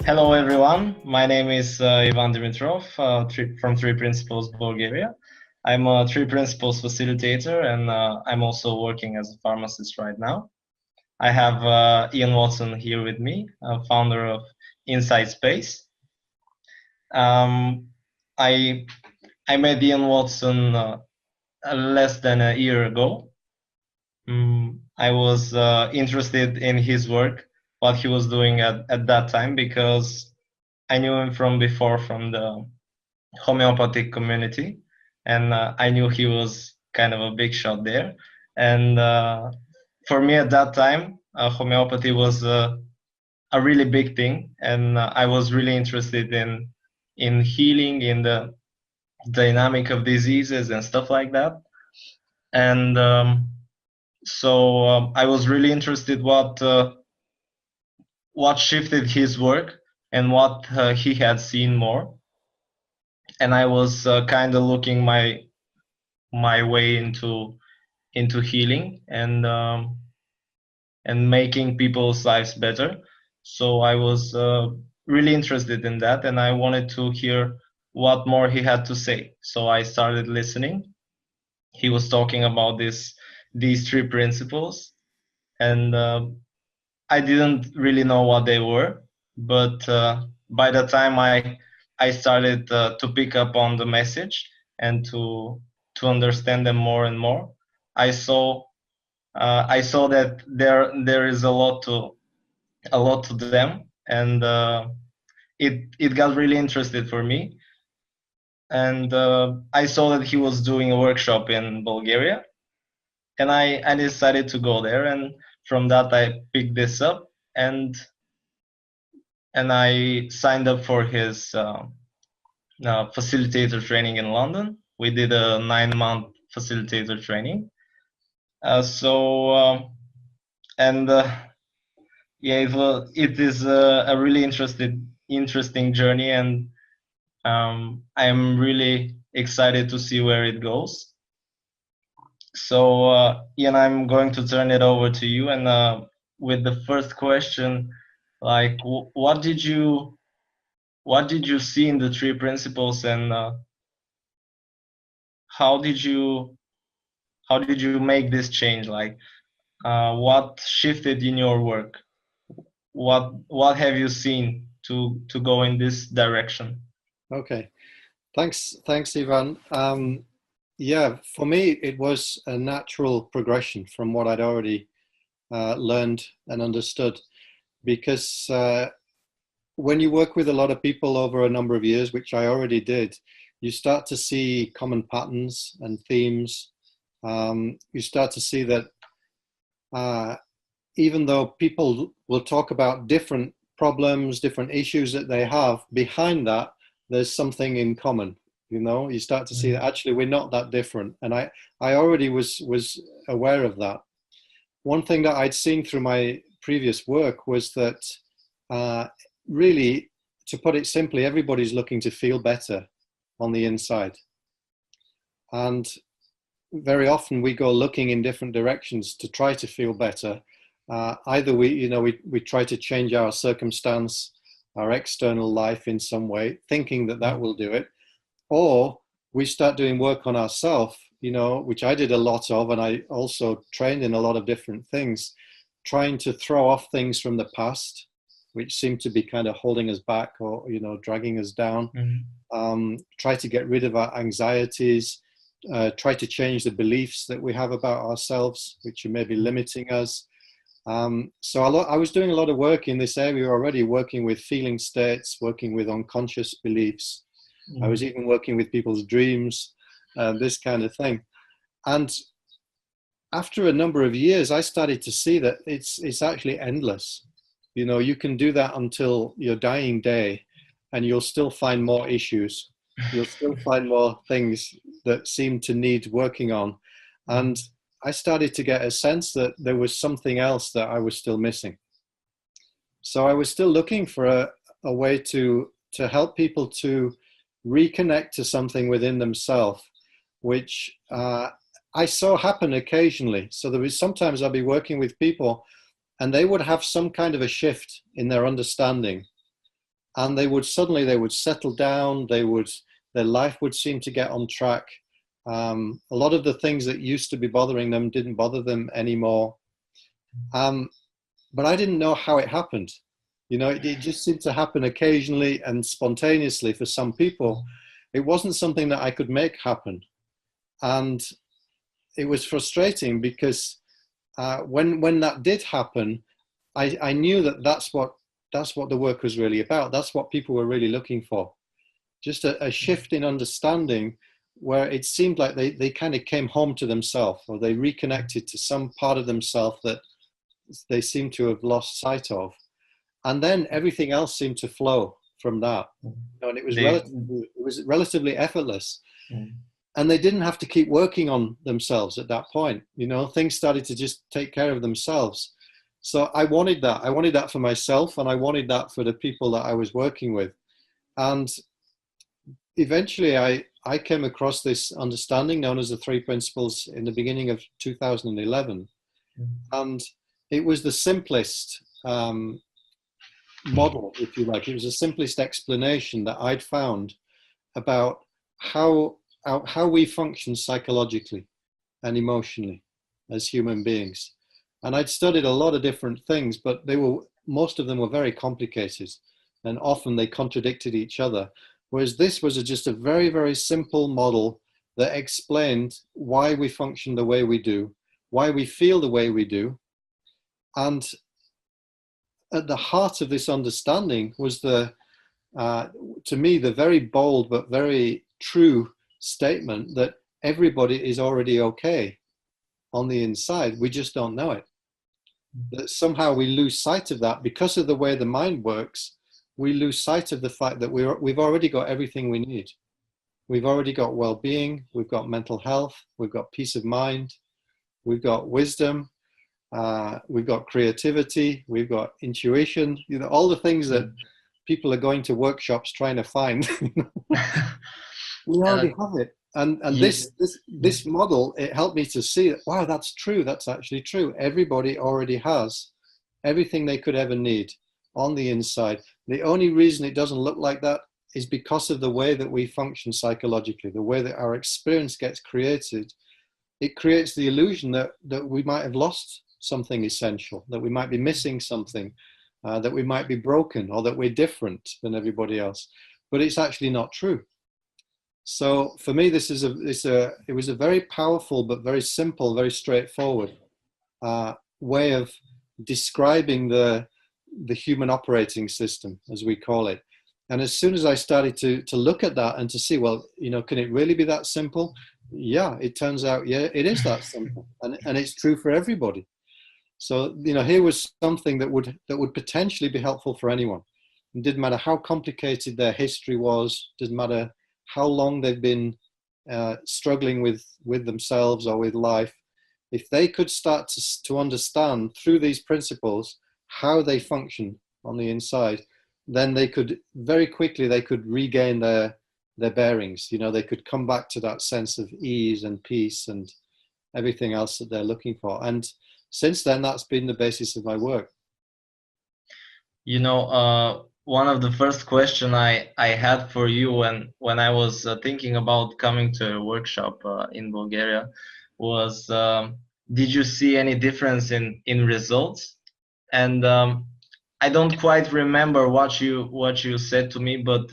Hello, everyone. My name is Ivan Dimitrov from Three Principles, Bulgaria. I'm a Three Principles facilitator, and I'm also working as a pharmacist right now. I have Iън Уотсън here with me, founder of Inside Space. I I met Iъn Uotсъn less than a year ago. I was interested in his work, what he was doing at that time, because I knew him from before from the homeopathic community, and I knew he was kind of a big shot there. And for me at that time, homeopathy was a really big thing, and I was really interested in healing, in the dynamic of diseases and stuff like that. And so I was really interested what shifted his work and what he had seen more. And I was kind of looking my way into healing and making people's lives better. So I was really interested in that, and I wanted to hear what more he had to say. So I started listening. He was talking about these three principles, and I didn't really know what they were, but by the time I started to pick up on the message and to understand them more and more, I saw that there is a lot to them, and it got really interested for me. And I saw that he was doing a workshop in Bulgaria, and I decided to go there. And from that, I picked this up, and I signed up for his facilitator training in London. We did a 9-month facilitator training. It is a really interesting journey, and I'm really excited to see where it goes. So, Ian, I'm going to turn it over to you, and with the first question, like, what did you see in the three principles, and how did you make this change? Like, what shifted in your work? What have you seen to go in this direction? Okay, thanks, Ivan. Yeah, for me, it was a natural progression from what I'd already learned and understood, because when you work with a lot of people over a number of years, which I already did, you start to see common patterns and themes. You start to see that even though people will talk about different problems, different issues that they have, behind that, there's something in common. You know, you start to see that actually we're not that different. And I already was aware of that. One thing that I'd seen through my previous work was that really, to put it simply, everybody's looking to feel better on the inside. And very often we go looking in different directions to try to feel better. Either we try to change our circumstance, our external life in some way, thinking that will do it. Or we start doing work on ourselves, which I did a lot of, and I also trained in a lot of different things, trying to throw off things from the past, which seemed to be kind of holding us back or, dragging us down. Try to get rid of our anxieties, try to change the beliefs that we have about ourselves, which are maybe limiting us. So I was doing a lot of work in this area already, working with feeling states, working with unconscious beliefs. I was even working with people's dreams, this kind of thing. And after a number of years, I started to see that it's actually endless. You can do that until your dying day, and you'll still find more issues. You'll still find more things that seem to need working on. And I started to get a sense that there was something else that I was still missing. So I was still looking for a way to help people to reconnect to something within themselves, which I saw happen occasionally. So there was sometimes I'd be working with people and they would have some kind of a shift in their understanding. and they would settle down. Their life would seem to get on track. A lot of the things that used to be bothering them didn't bother them anymore. But I didn't know how it happened. It just seemed to happen occasionally and spontaneously for some people. It wasn't something that I could make happen. And it was frustrating because when that did happen, I knew that that's what the work was really about. That's what people were really looking for. Just a shift in understanding where it seemed like they kind of came home to themselves, or they reconnected to some part of themselves that they seemed to have lost sight of. And then everything else seemed to flow from that. And it was relatively effortless. And they didn't have to keep working on themselves at that point. Things started to just take care of themselves. So I wanted that. I wanted that for myself, and I wanted that for the people that I was working with. And eventually I came across this understanding known as the Three Principles in the beginning of 2011. And it was the simplest model, if you like. It was the simplest explanation that I'd found about how we function psychologically and emotionally as human beings. And I'd studied a lot of different things, but most of them were very complicated, and often they contradicted each other. Whereas this was just a very, very simple model that explained why we function the way we do, why we feel the way we do. And at the heart of this understanding was to me, the very bold but very true statement that everybody is already okay on the inside. We just don't know it. That somehow we lose sight of that because of the way the mind works. We lose sight of the fact that we've already got everything we need. We've already got well-being, we've got mental health, we've got peace of mind, we've got wisdom, we've got creativity, we've got intuition, all the things that people are going to workshops trying to find. We already have it. And this model, it helped me to see that, wow, that's true. That's actually true. Everybody already has everything they could ever need on the inside. The only reason it doesn't look like that is because of the way that we function psychologically, the way that our experience gets created. It creates the illusion that we might have lost something essential, that we might be missing something, that we might be broken, or that we're different than everybody else. But it's actually not true. So for me, it was a very powerful but very simple, very straightforward way of describing the human operating system, as we call it. And as soon as I started to look at that and to see, well, can it really be that simple? Yeah, it turns out, yeah, it is that simple, and it's true for everybody. So here was something that would potentially be helpful for anyone. It didn't matter how complicated their history was. Didn't matter how long they've been struggling with themselves or with life. If they could start to understand through these principles how they function on the inside, then they could very quickly regain their bearings. They could come back to that sense of ease and peace and everything else that they're looking for. And since then, that's been the basis of my work. One of the first question I had for you when I was thinking about coming to a workshop in Bulgaria was, did you see any difference in results? And I don't quite remember what you said to me, but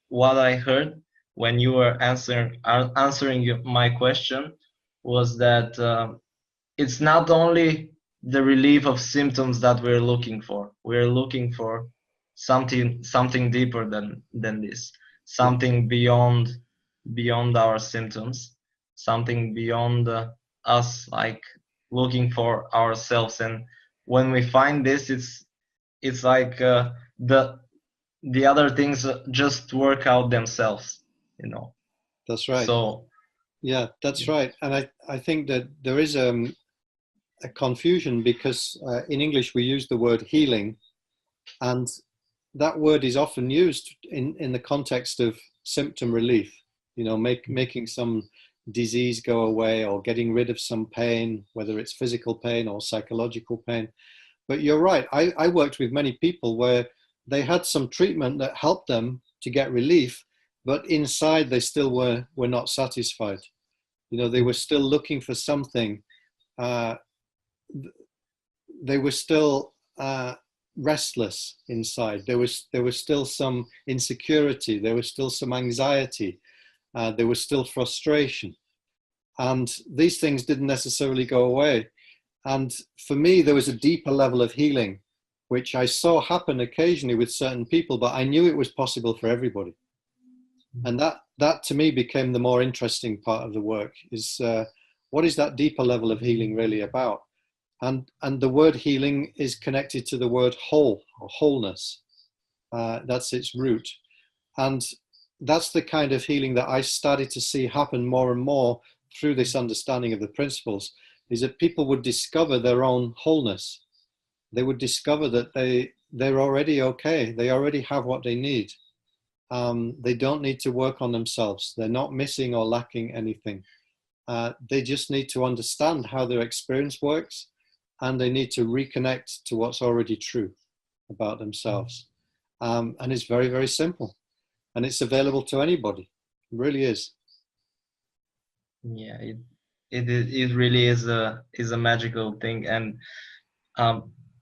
what I heard when you were answering my question was that it's not only the relief of symptoms that we're looking for. We're looking for something deeper than this, something beyond our symptoms, something beyond us, like looking for ourselves. And when we find this, it's like the other things just work out themselves, That's right. So yeah, that's right. And I think that there is a confusion because in English we use the word healing, and that word is often used in the context of symptom relief, making some disease go away or getting rid of some pain, whether it's physical pain or psychological pain. But you're right. I worked with many people where they had some treatment that helped them to get relief, but inside they still were not satisfied. You know, they were still looking for something. They were still restless inside. There was still some insecurity. There was still some anxiety. There was still frustration. And these things didn't necessarily go away. And for me, there was a deeper level of healing, which I saw happen occasionally with certain people, but I knew it was possible for everybody. And that to me became the more interesting part of the work, is what is that deeper level of healing really about? And the word healing is connected to the word whole, or wholeness. That's its root. And that's the kind of healing that I started to see happen more and more through this understanding of the principles, is that people would discover their own wholeness. They would discover that they're already okay. They already have what they need. They don't need to work on themselves. They're not missing or lacking anything. They just need to understand how their experience works, and they need to reconnect to what's already true about themselves. And it's very, very simple. And it's available to anybody. It really is. Yeah, it really is a magical thing. And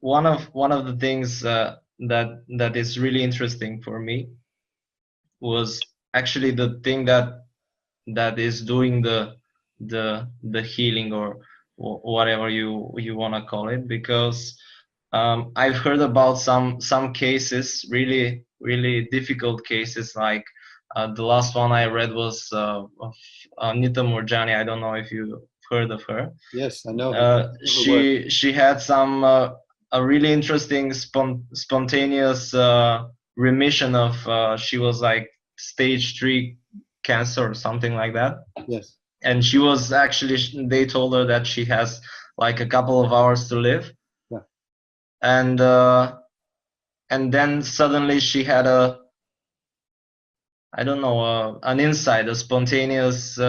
one of the things that is really interesting for me was actually the thing that is doing the healing, or whatever you want to call it, because I've heard about some cases, really difficult cases, like the last one I read was of Nita Murjani. I don't know if you heard of her. Yes, I know her. She had some a really interesting spontaneous remission of she was like stage 3 cancer or something like that. Yes. And she was actually, they told her that she has like a couple of hours to live. Yeah. And then suddenly she had an insight, a spontaneous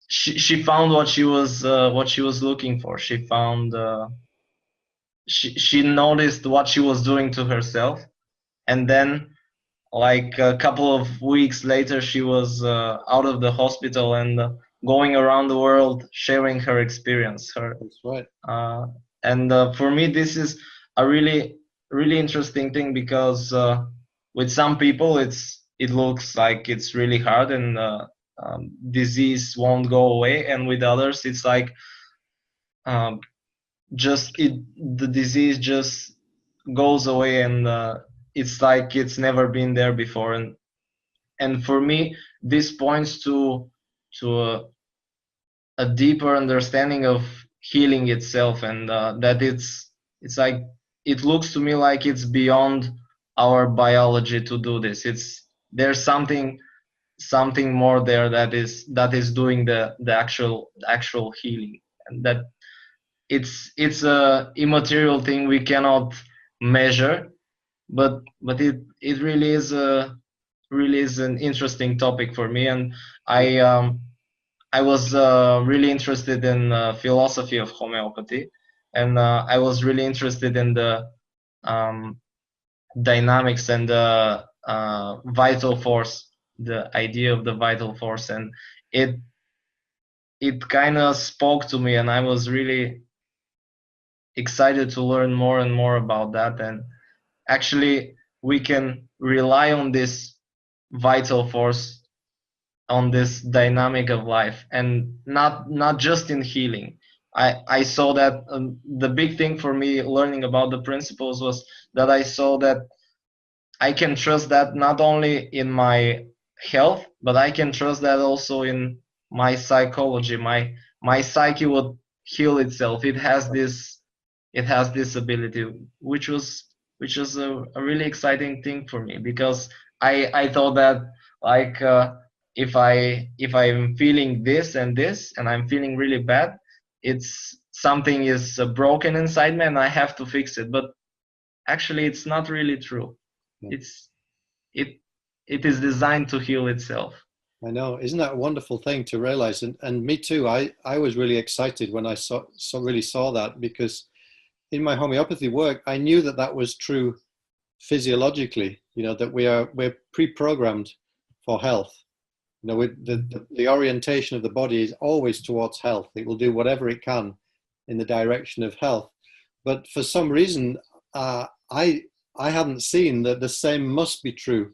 she found what she was looking for. She found she noticed what she was doing to herself, and then like a couple of weeks later she was out of the hospital and going around the world sharing her experience. That's right. And for me this is a really interesting thing, because with some people it looks like it's really hard and disease won't go away, and with others it's like the disease just goes away, and it's like it's never been there before. And for me this points to a deeper understanding of healing itself, and that it's like, it looks to me like it's beyond our biology to do this. There's something more there that is doing the actual healing, and that it's a immaterial thing we cannot measure, but it really is an interesting topic for me. And I was really interested in philosophy of homeopathy, and I was really interested in the dynamics and the vital force, the idea of the vital force, and it kind of spoke to me, and I was really excited to learn more and more about that. And actually we can rely on this vital force, on this dynamic of life, and not just in healing. I saw that the big thing for me learning about the principles was that I saw that I can trust that not only in my health, but I can trust that also in my psychology. My psyche would heal itself. It has this ability, which was a really exciting thing for me, because I thought that like if I'm feeling this and this and I'm feeling really bad, it's something is broken inside me and I have to fix it. But actually it's not really true. Yeah. It is designed to heal itself. I know. Isn't that a wonderful thing to realize? And me too. I was really excited when I really saw that, because in my homeopathy work, I knew that that was true physiologically, that we're pre-programmed for health. With the orientation of the body is always towards health. It will do whatever it can in the direction of health. But for some reason, I hadn't seen that the same must be true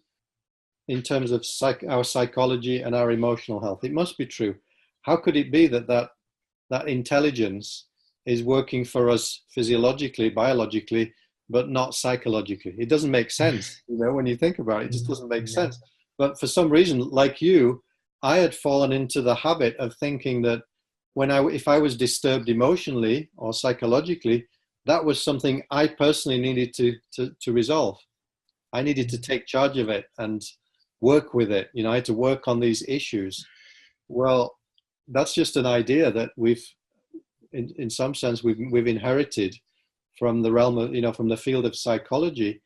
in terms of our psychology and our emotional health. It must be true. How could it be that intelligence is working for us physiologically, biologically, but not psychologically? It doesn't make sense, when you think about it. It just doesn't make sense. But for some reason, like you, I had fallen into the habit of thinking that if I was disturbed emotionally or psychologically, that was something I personally needed to resolve. I needed to take charge of it and work with it. I had to work on these issues. Well, that's just an idea that we've, in some sense, we've inherited from the realm of, from the field of psychology.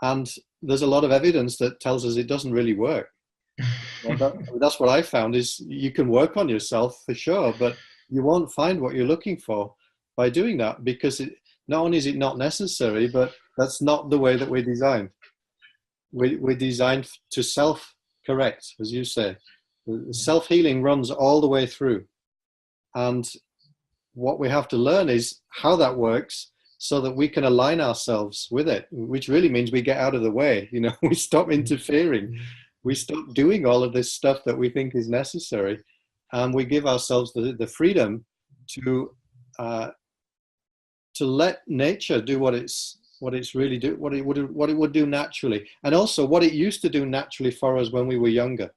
And there's a lot of evidence that tells us it doesn't really work. That's what I found, is you can work on yourself for sure, but you won't find what you're looking for by doing that, because not only is it not necessary, but that's not the way that we're designed. We're designed to self-correct, as you say. Self-healing runs all the way through. And what we have to learn is how that works, so that we can align ourselves with it, which really means we get out of the way. We stop interfering. We stop doing all of this stuff that we think is necessary, and we give ourselves the freedom to let nature do what it's really do, what it would do naturally, and also what it used to do naturally for us when we were younger.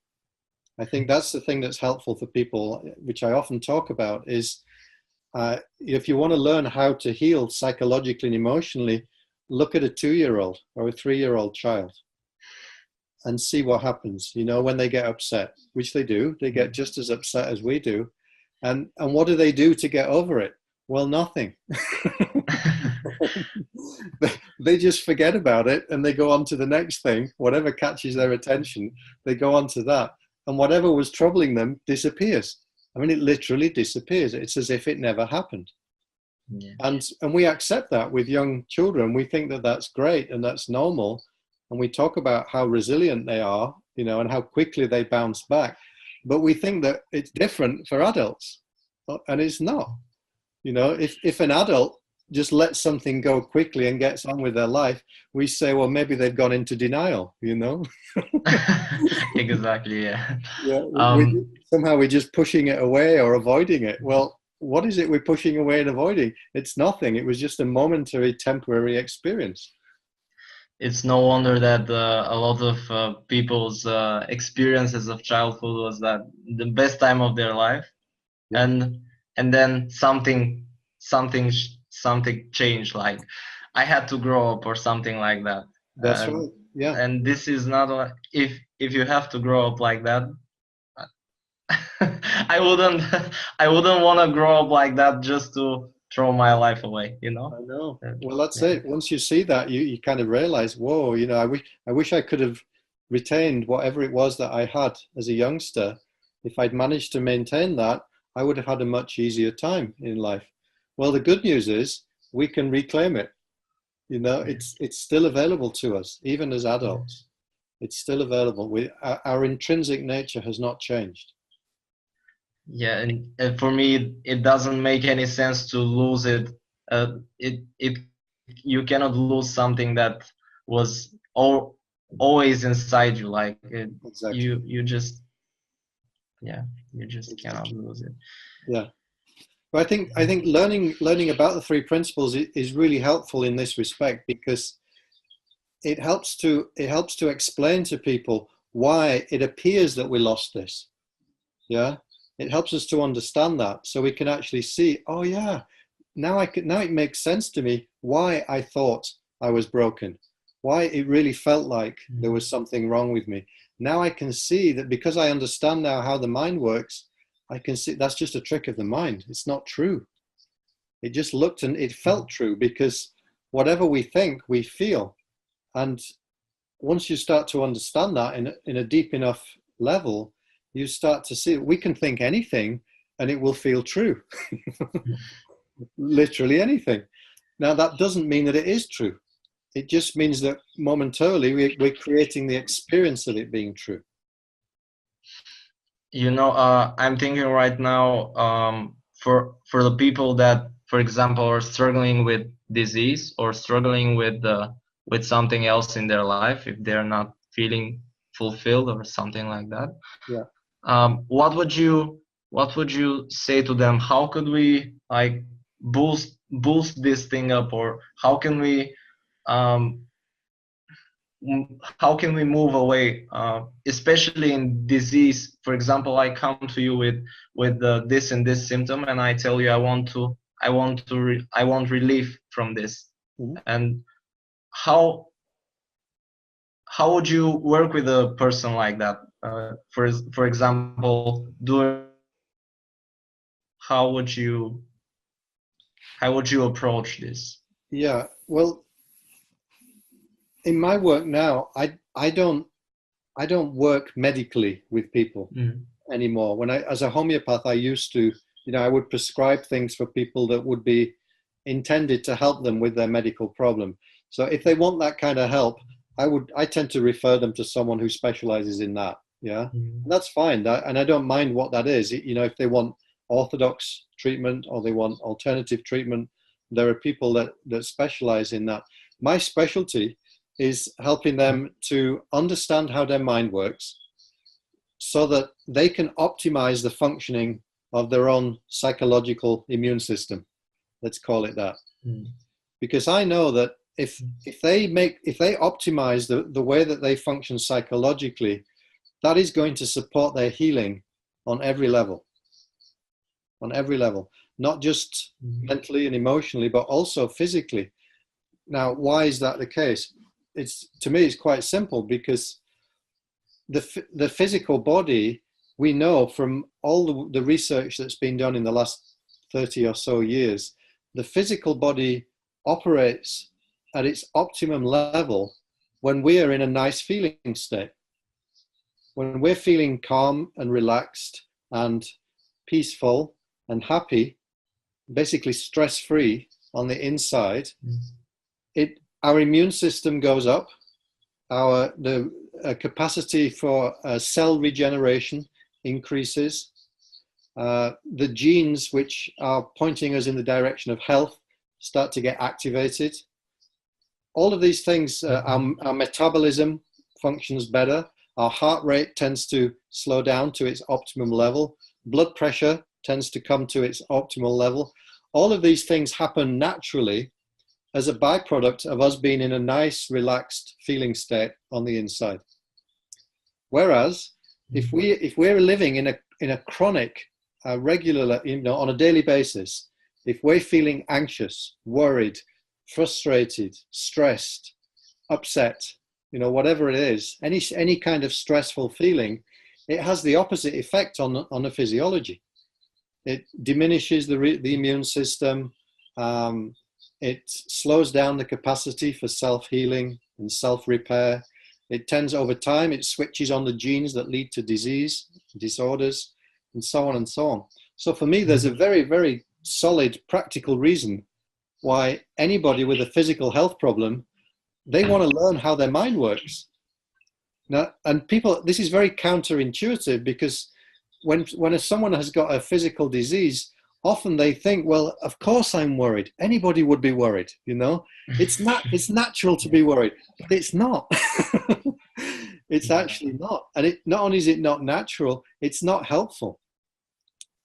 I think that's the thing that's helpful for people, which I often talk about, is if you want to learn how to heal psychologically and emotionally, look at a 2-year-old or a 3-year-old child and see what happens. When they get upset, which they do, they get just as upset as we do. And what do they do to get over it? Well, nothing. They just forget about it and they go on to the next thing. Whatever catches their attention, they go on to that. And whatever was troubling them disappears. I mean, it literally disappears. It's as if it never happened. Yeah. And we accept that with young children. We think that that's great and that's normal. And we talk about how resilient they are, and how quickly they bounce back. But we think that it's different for adults. And it's not. If an adult just lets something go quickly and gets on with their life, we say, well, maybe they've gone into denial, Exactly, yeah. Somehow we're just pushing it away or avoiding it. Well, what is it we're pushing away and avoiding? It's nothing. It was just a momentary, temporary experience. It's no wonder that a lot of people's experiences of childhood was that the best time of their life. Yeah. And then something changed, like I had to grow up or something like that. That's right. Yeah. And this is not if you have to grow up like that. I wouldn't want to grow up like that just to throw my life away. I know. Well, that's it. Once you see that, you kind of realize, whoa, I wish I could have retained whatever it was that I had as a youngster. If I'd managed to maintain that, I would have had a much easier time in life. Well, the good news is we can reclaim it. It's still available to us, even as adults. It's still available. Our intrinsic nature has not changed. Yeah, and for me, it doesn't make any sense to lose it. You cannot lose something that was always inside you. Like exactly. you just cannot lose it. Yeah. But I think learning about the 3 principles is really helpful in this respect, because it helps to explain to people why it appears that we lost this. Yeah. It helps us to understand that, so we can actually see, oh yeah, now it makes sense to me why I thought I was broken, why it really felt like there was something wrong with me. Now I can see that because I understand now how the mind works, I can see that's just a trick of the mind. It's not true. It just looked and it felt true, because whatever we think, we feel. And once you start to understand that in a deep enough level, you start to see we can think anything and it will feel true. Literally anything. Now, that doesn't mean that it is true. It just means that momentarily we're creating the experience of it being true. I'm thinking right now, for the people that, for example, are struggling with disease or struggling with something else in their life, if they're not feeling fulfilled or something like that. Yeah. What would you say to them? How could we like boost this thing up, or how can we move away, especially in disease? For example, I come to you with this and this symptom, and I tell you I want relief from this. Mm-hmm. And how would you work with a person like that? For example, how would you approach this? Yeah, well, in my work now, I don't work medically with people anymore. As a homeopath, I used to, I would prescribe things for people that would be intended to help them with their medical problem. So if they want that kind of help, I tend to refer them to someone who specializes in that. Yeah, that's fine. And I don't mind what that is. If they want orthodox treatment or they want alternative treatment, there are people that specialize in that. My specialty is helping them to understand how their mind works so that they can optimize the functioning of their own psychological immune system. Let's call it that. Because I know that if they optimize the way that they function psychologically, that is going to support their healing on every level. On every level, not just mentally and emotionally, but also physically. Now, why is that the case? To me, it's quite simple, because the physical body, we know from all the research that's been done in the last 30 or so years, the physical body operates at its optimum level when we are in a nice feeling state. When we're feeling calm and relaxed and peaceful and happy, basically stress-free on the inside, our immune system goes up, the capacity for cell regeneration increases, the genes which are pointing us in the direction of health start to get activated. All of these things, our metabolism functions better, our heart rate tends to slow down to its optimum level, blood pressure tends to come to its optimal level. All of these things happen naturally as a byproduct of us being in a nice, relaxed feeling state on the inside. Whereas, if we're living in a chronic, regular, on a daily basis, if we're feeling anxious, worried, frustrated, stressed, upset, whatever it is, any kind of stressful feeling, it has the opposite effect on the physiology. It diminishes the immune system. It slows down the capacity for self-healing and self-repair. It tends, over time, it switches on the genes that lead to disease, disorders, and so on and so on. So for me, there's a very, very solid practical reason why anybody with a physical health problem, they want to learn how their mind works. Now, and people, this is very counterintuitive, because when someone has got a physical disease, often they think, well, of course I'm worried. Anybody would be worried, It's natural to be worried, but it's not. It's actually not. And not only is it not natural, it's not helpful.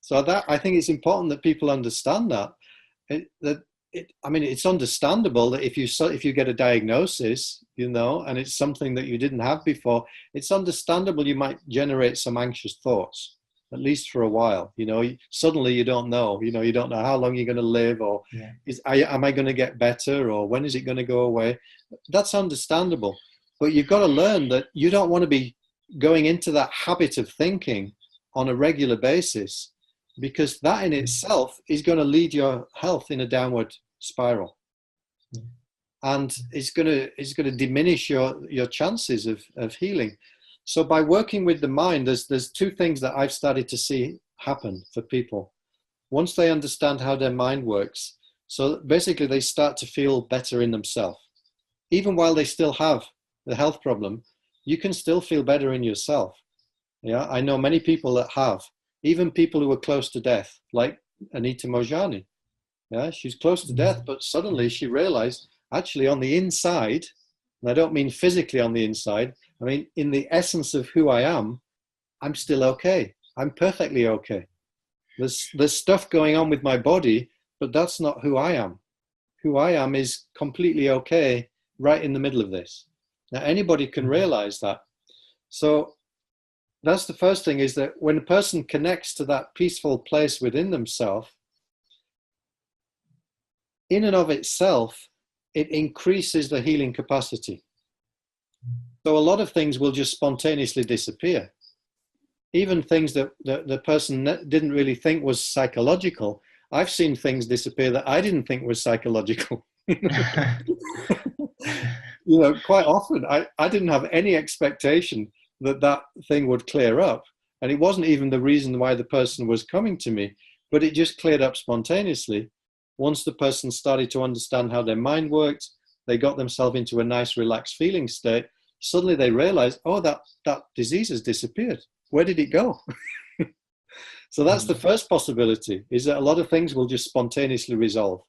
So I think it's important that people understand that. It's understandable that if you get a diagnosis, and it's something that you didn't have before, it's understandable you might generate some anxious thoughts, at least for a while. Suddenly you don't know. You don't know how long you're going to live, or am I going to get better, or when is it going to go away? That's understandable. But you've got to learn that you don't want to be going into that habit of thinking on a regular basis, because that in itself is going to lead your health in a downward spiral. And it's going to diminish your chances of healing. So by working with the mind, there's two things that I've started to see happen for people. Once they understand how their mind works, So basically they start to feel better in themselves. Even while they still have the health problem, you can still feel better in yourself. Yeah, I know many people that have, even people who are close to death, like Anita Mojani. Yeah, she's close to death, but suddenly she realized, actually on the inside, and I don't mean physically on the inside, I mean in the essence of who I am, I'm still okay. I'm perfectly okay. There's stuff going on with my body, but that's not who I am. Who I am is completely okay right in the middle of this. Now anybody can realize that. So that's the first thing, is that when a person connects to that peaceful place within themselves, in and of itself, it increases the healing capacity. So a lot of things will just spontaneously disappear. Even things that the person didn't really think was psychological. I've seen things disappear that I didn't think was psychological. You know, quite often I didn't have any expectation that thing would clear up. And it wasn't even the reason why the person was coming to me, but it just cleared up spontaneously. Once the person started to understand how their mind worked, they got themselves into a nice, relaxed feeling state. Suddenly they realized, oh, that disease has disappeared. Where did it go? So that's the first possibility, is that a lot of things will just spontaneously resolve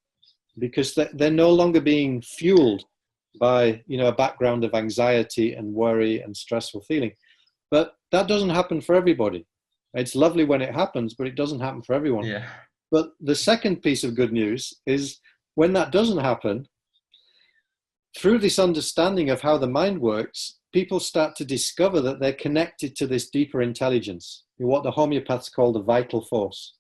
because they're no longer being fueled by, you know, a background of anxiety and worry and stressful feeling. But that doesn't happen for everybody. It's lovely when it happens, but it doesn't happen for everyone. Yeah. But the second piece of good news is when that doesn't happen, through this understanding of how the mind works, people start to discover that they're connected to this deeper intelligence, what the homeopaths call the vital force.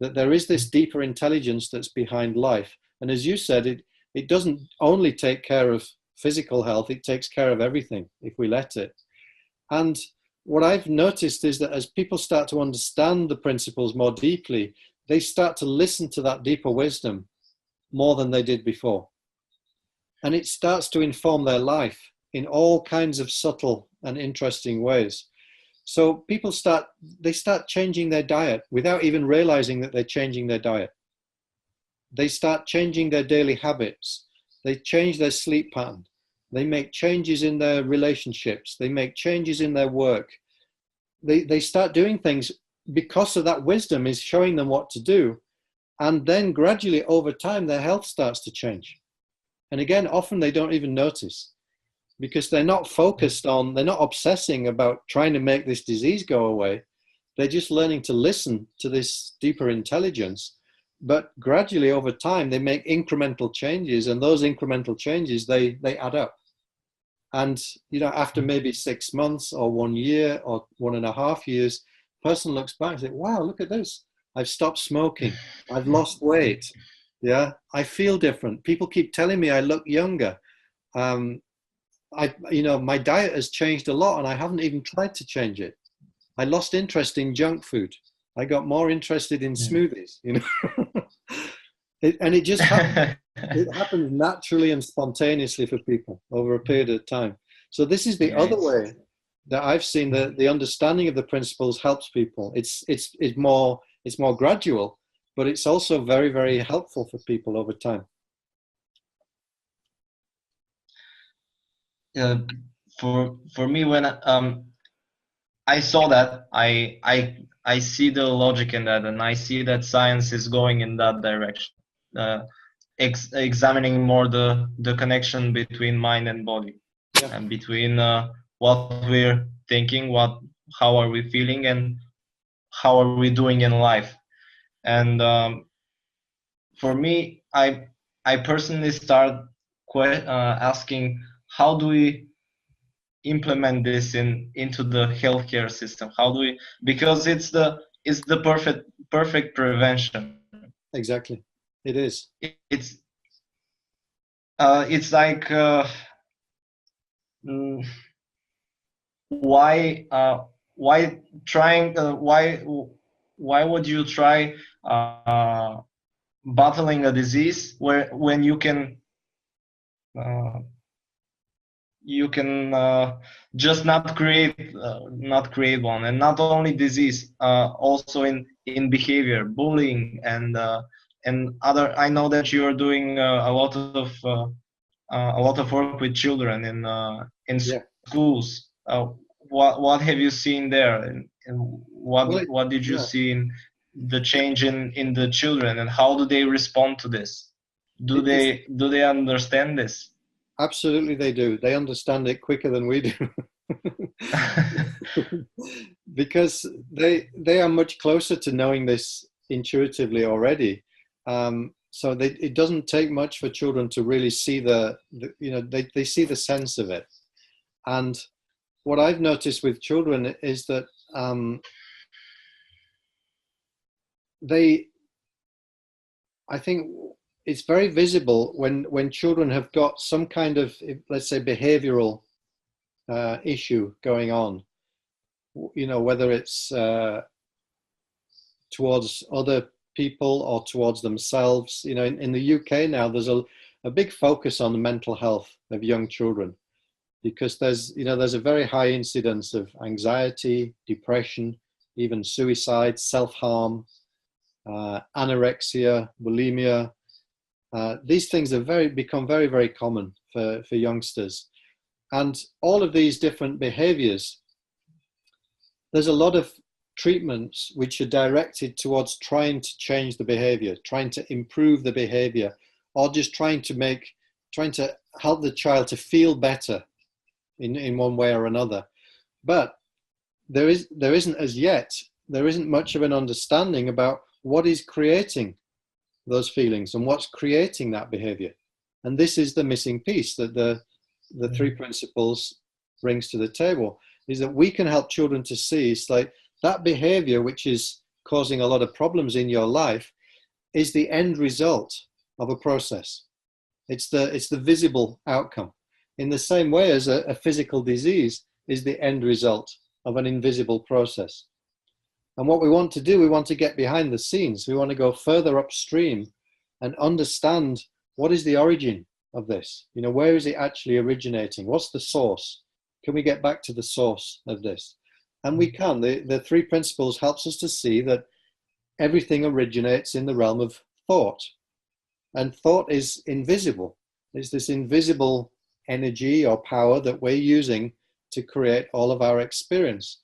That there is this deeper intelligence that's behind life. And as you said, it doesn't only take care of physical health, it takes care of everything if we let it. And what I've noticed is that as people start to understand the principles more deeply, they start to listen to that deeper wisdom more than they did before. And it starts to inform their life in all kinds of subtle and interesting ways. So people start changing their diet without even realizing that they're changing their diet. They start changing their daily habits. They change their sleep pattern. They make changes in their relationships. They make changes in their work. They start doing things because of that wisdom is showing them what to do. And then gradually over time, their health starts to change. And again, often they don't even notice because they're not focused on, they're not obsessing about trying to make this disease go away. They're just learning to listen to this deeper intelligence. But gradually over time, they make incremental changes, and those incremental changes, they add up. And, you know, after maybe 6 months or 1 year or 1.5 years, the person looks back and says, wow, look at this. I've stopped smoking. I've lost weight. Yeah, I feel different. People keep telling me I look younger. My diet has changed a lot and I haven't even tried to change it. I lost interest in junk food. I got more interested in smoothies, you know. And it just happens. It happens naturally and spontaneously for people over a period of time. So this is the other way that I've seen the understanding of the principles helps people. It's more gradual, but it's also very, very helpful for people over time. For me, when I saw that, I see the logic in that, and I see that science is going in that direction, examining more the connection between mind and body, and between what we're thinking, how are we feeling, and how are we doing in life. And for me, I personally start asking, how do we implement this into the healthcare system? How do we, because it's the perfect prevention. Exactly, it is. It's like why trying why would you try battling a disease when you can just not create one. And not only disease, also in behavior, bullying, and and other. I know that you are doing a lot of work with children in Yeah. schools. What have you seen there, and what did you Yeah. see in the change in the children, and how do they respond to this? Do they understand this? Absolutely, they do. They understand it quicker than we do. Because they are much closer to knowing this intuitively already. So it doesn't take much for children to really see they see the sense of it. And what I've noticed with children is that I think it's very visible when children have got some kind of, let's say, behavioral issue going on, whether it's towards other people or towards themselves. In the UK now, there's a big focus on the mental health of young children, because there's a very high incidence of anxiety, depression, even suicide, self-harm, anorexia, bulimia. These things have become very, very common for youngsters. And all of these different behaviors, there's a lot of treatments which are directed towards trying to change the behavior, trying to improve the behavior, or just trying to help the child to feel better in one way or another. But there isn't much of an understanding about what is creating those feelings and what's creating that behavior. And this is the missing piece that the three principles brings to the table, is that we can help children to see it's like that behavior which is causing a lot of problems in your life is the end result of a process. It's the visible outcome. In the same way as a physical disease is the end result of an invisible process. And what we want to do, we want to get behind the scenes. We want to go further upstream and understand what is the origin of this. Where is it actually originating? What's the source? Can we get back to the source of this? And we can. The three principles helps us to see that everything originates in the realm of thought. And thought is invisible. It's this invisible energy or power that we're using to create all of our experience.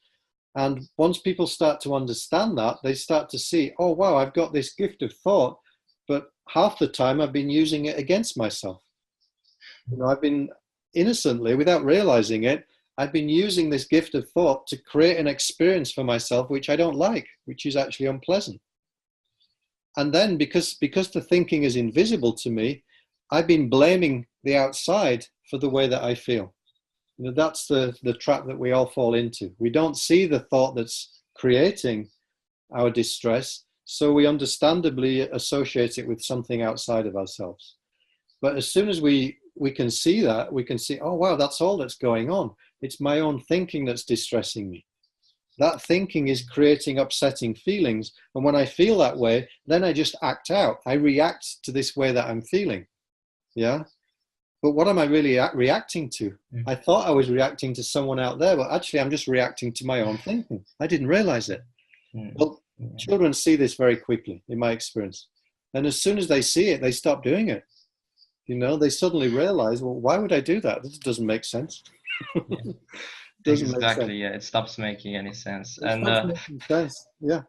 And once people start to understand that, they start to see, oh, wow, I've got this gift of thought, but half the time I've been using it against myself. I've been innocently, without realizing it, I've been using this gift of thought to create an experience for myself which I don't like, which is actually unpleasant. And then because the thinking is invisible to me, I've been blaming the outside for the way that I feel. That's the trap that we all fall into. We don't see the thought that's creating our distress, so we understandably associate it with something outside of ourselves. But as soon as we can see that, we can see, oh, wow, that's all that's going on. It's my own thinking that's distressing me. That thinking is creating upsetting feelings. And when I feel that way, then I just act out. I react to this way that I'm feeling. Yeah. But what am I really reacting to? I thought I was reacting to someone out there, but actually I'm just reacting to my own thinking. I didn't realize it. Well, children see this very quickly, in my experience. And as soon as they see it, they stop doing it. They suddenly realize, well, why would I do that? This doesn't make sense. Exactly, yeah, it stops making any sense. It stops making sense. Yeah.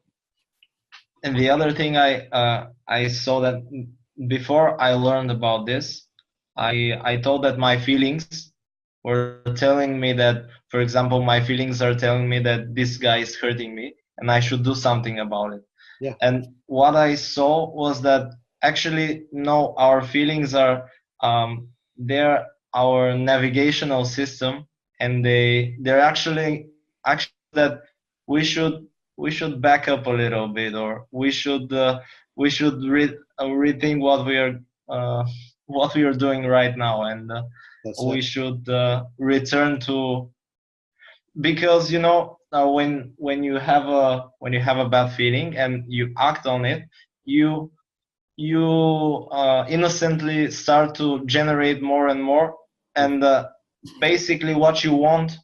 And the other thing I saw that before I learned about this, I thought that my feelings were telling me that, for example, my feelings are telling me that this guy is hurting me and I should do something about it. Yeah. And what I saw was that actually, no, our feelings are they're our navigational system, and they're actually that we should back up a little bit, or we should rethink what we are doing right now, and we should return to, because when you have a bad feeling and you act on it, you innocently start to generate more and more, and basically what you want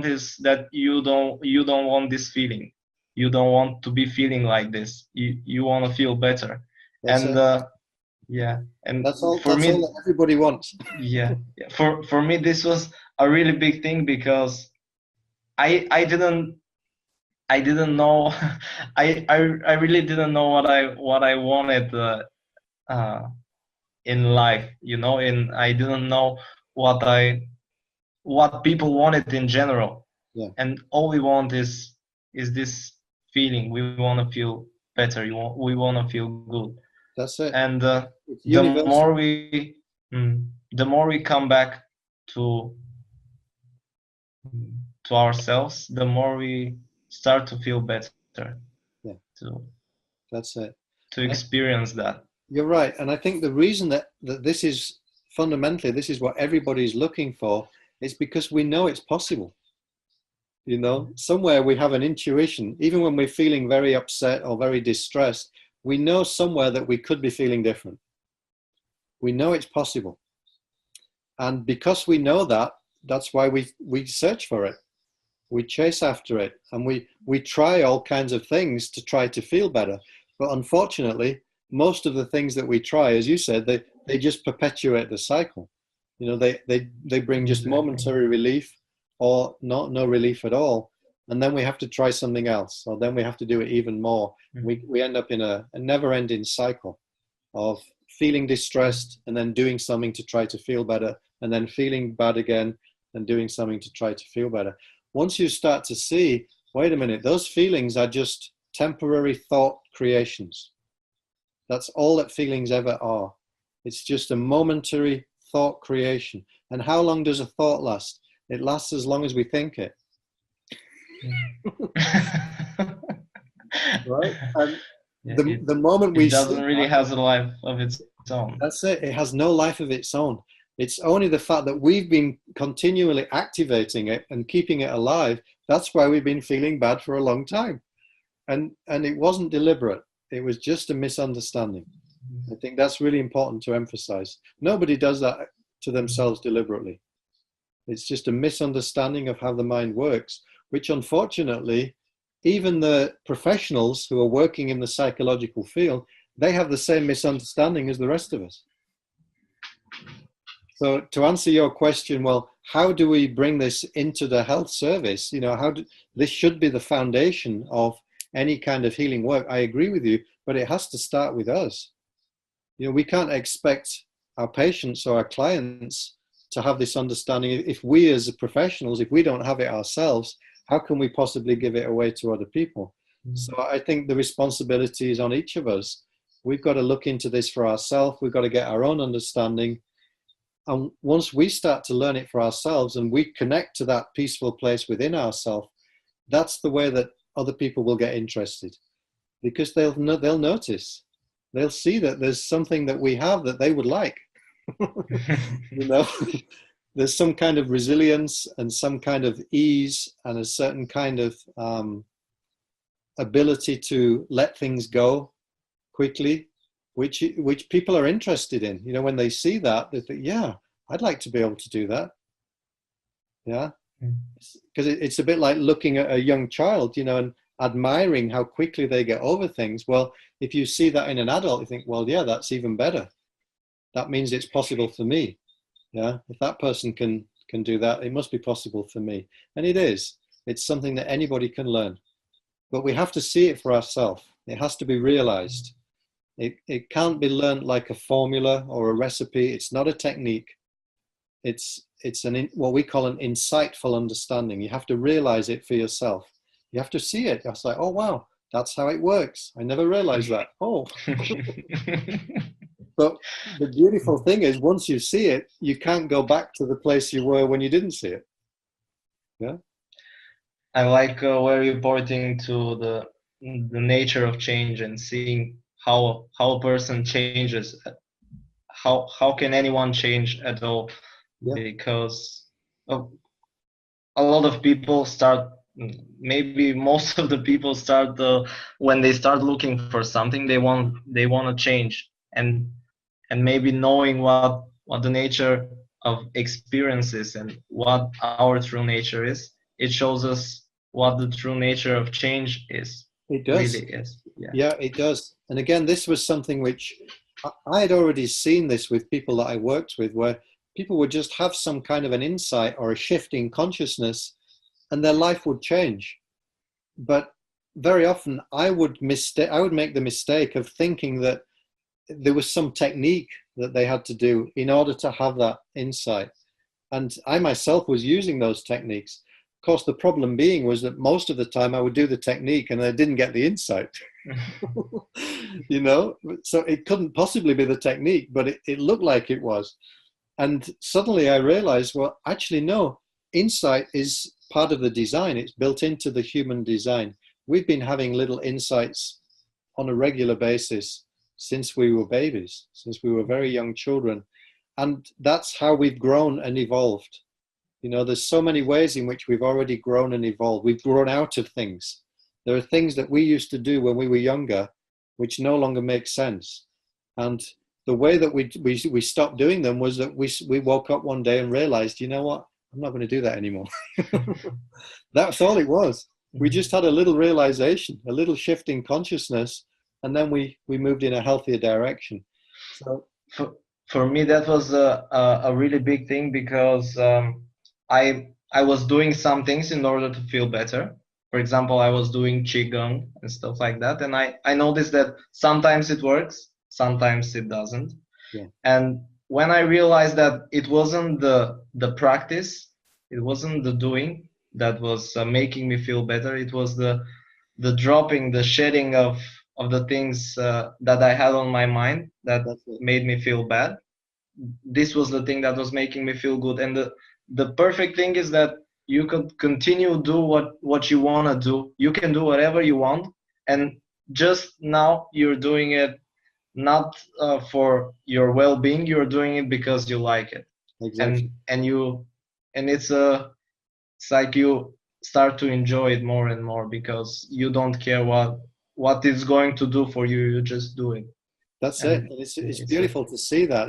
is that you don't want this feeling. You don't want to be feeling like this. You want to feel better, And yeah, and that's all. For that's me, all that everybody wants. yeah, for me, this was a really big thing because I didn't know I really didn't know what I wanted uh, in life, you know. And I didn't know what people wanted in general. Yeah. And all we want is this feeling. We want to feel better. We want to feel good. That's it. And It's the universal. the more we come back to ourselves, the more we start to feel better. Yeah. That's it. To experience that. You're right. And I think the reason that this is fundamentally, this is what everybody's looking for, is because we know it's possible. You know, somewhere we have an intuition, even when we're feeling very upset or very distressed, we know somewhere that we could be feeling different. We know it's possible. And because we know that, that's why we search for it. We chase after it, and we try all kinds of things to try to feel better. But unfortunately, most of the things that we try, as you said, they just perpetuate the cycle. You know, they bring just momentary relief or no relief at all. And then we have to try something else, or then we have to do it even more. We end up in a never-ending cycle of feeling distressed and then doing something to try to feel better, and then feeling bad again and doing something to try to feel better. Once you start to see, wait a minute, those feelings are just temporary thought creations. That's all that feelings ever are. It's just a momentary thought creation. And how long does a thought last? It lasts as long as we think it. Right? And the moment we doesn't really has a life of its own. That's it. It has no life of its own. It's only the fact that we've been continually activating it and keeping it alive. That's why we've been feeling bad for a long time. And it wasn't deliberate. It was just a misunderstanding. I think that's really important to emphasize. Nobody does that to themselves deliberately. It's just a misunderstanding of how the mind works, which unfortunately, even the professionals who are working in the psychological field, they have the same misunderstanding as the rest of us. So to answer your question, well, how do we bring this into the health service? You know, this should be the foundation of any kind of healing work. I agree with you, but it has to start with us. You know, we can't expect our patients or our clients to have this understanding. If we as professionals, if we don't have it ourselves, how can we possibly give it away to other people? So I think the responsibility is on each of us. We've got to look into this for ourselves. We've got to get our own understanding. And once we start to learn it for ourselves and we connect to that peaceful place within ourselves, that's the way that other people will get interested, because they'll notice, they'll see that there's something that we have that they would like. You know, there's some kind of resilience and some kind of ease and a certain kind of ability to let things go quickly, which people are interested in. You know, when they see that, they think, yeah, I'd like to be able to do that. Yeah, because it's a bit like looking at a young child, you know, and admiring how quickly they get over things. Well, if you see that in an adult, you think, well, yeah, that's even better. That means it's possible for me. Yeah, if that person can do that, it must be possible for me. And it is. It's something that anybody can learn. But we have to see it for ourselves. It has to be realized. It can't be learned like a formula or a recipe. It's not a technique. It's what we call an insightful understanding. You have to realize it for yourself. You have to see it. It's like, oh, wow, that's how it works. I never realized that. Oh. But the beautiful thing is, once you see it, you can't go back to the place you were when you didn't see it. Yeah. I like where you're pointing to the nature of change and seeing how a person changes. How can anyone change at all? Yeah. Because a lot of people start, maybe most of the people start when they start looking for something, they want to change, and maybe knowing what the nature of experience is and what our true nature is, it shows us what the true nature of change is. It does. Really is. Yeah, it does. And again, this was something which I had already seen this with people that I worked with, where people would just have some kind of an insight or a shift in consciousness and their life would change. But very often I would make the mistake of thinking that there was some technique that they had to do in order to have that insight. And I myself was using those techniques. Of course, the problem being was that most of the time I would do the technique and I didn't get the insight. You know, so it couldn't possibly be the technique, but it looked like it was. And suddenly I realized, well, actually, no, insight is part of the design. It's built into the human design. We've been having little insights on a regular basis since we were babies, since we were very young children. And that's how we've grown and evolved. You know, there's so many ways in which we've already grown and evolved. We've grown out of things. There are things that we used to do when we were younger, which no longer make sense. And the way that we stopped doing them was that we woke up one day and realized, you know what, I'm not going to do that anymore. That's all it was. We just had a little realization, a little shift in consciousness, and then we moved in a healthier direction. So for me, that was a really big thing, because I was doing some things in order to feel better. For example, I was doing qigong and stuff like that, and I noticed that sometimes it works, sometimes it doesn't. Yeah. And when I realized that it wasn't the practice, it wasn't the doing that was making me feel better, it was the dropping, the shedding of the things that I had on my mind that made me feel bad. This was the thing that was making me feel good. And the perfect thing is that you could continue do what you want to do. You can do whatever you want, and just now you're doing it not for your well-being. You're doing it because you like it. Exactly. And it's like you start to enjoy it more and more, because you don't care what it's going to do for you. You just do it. That's it. It's beautiful to see that.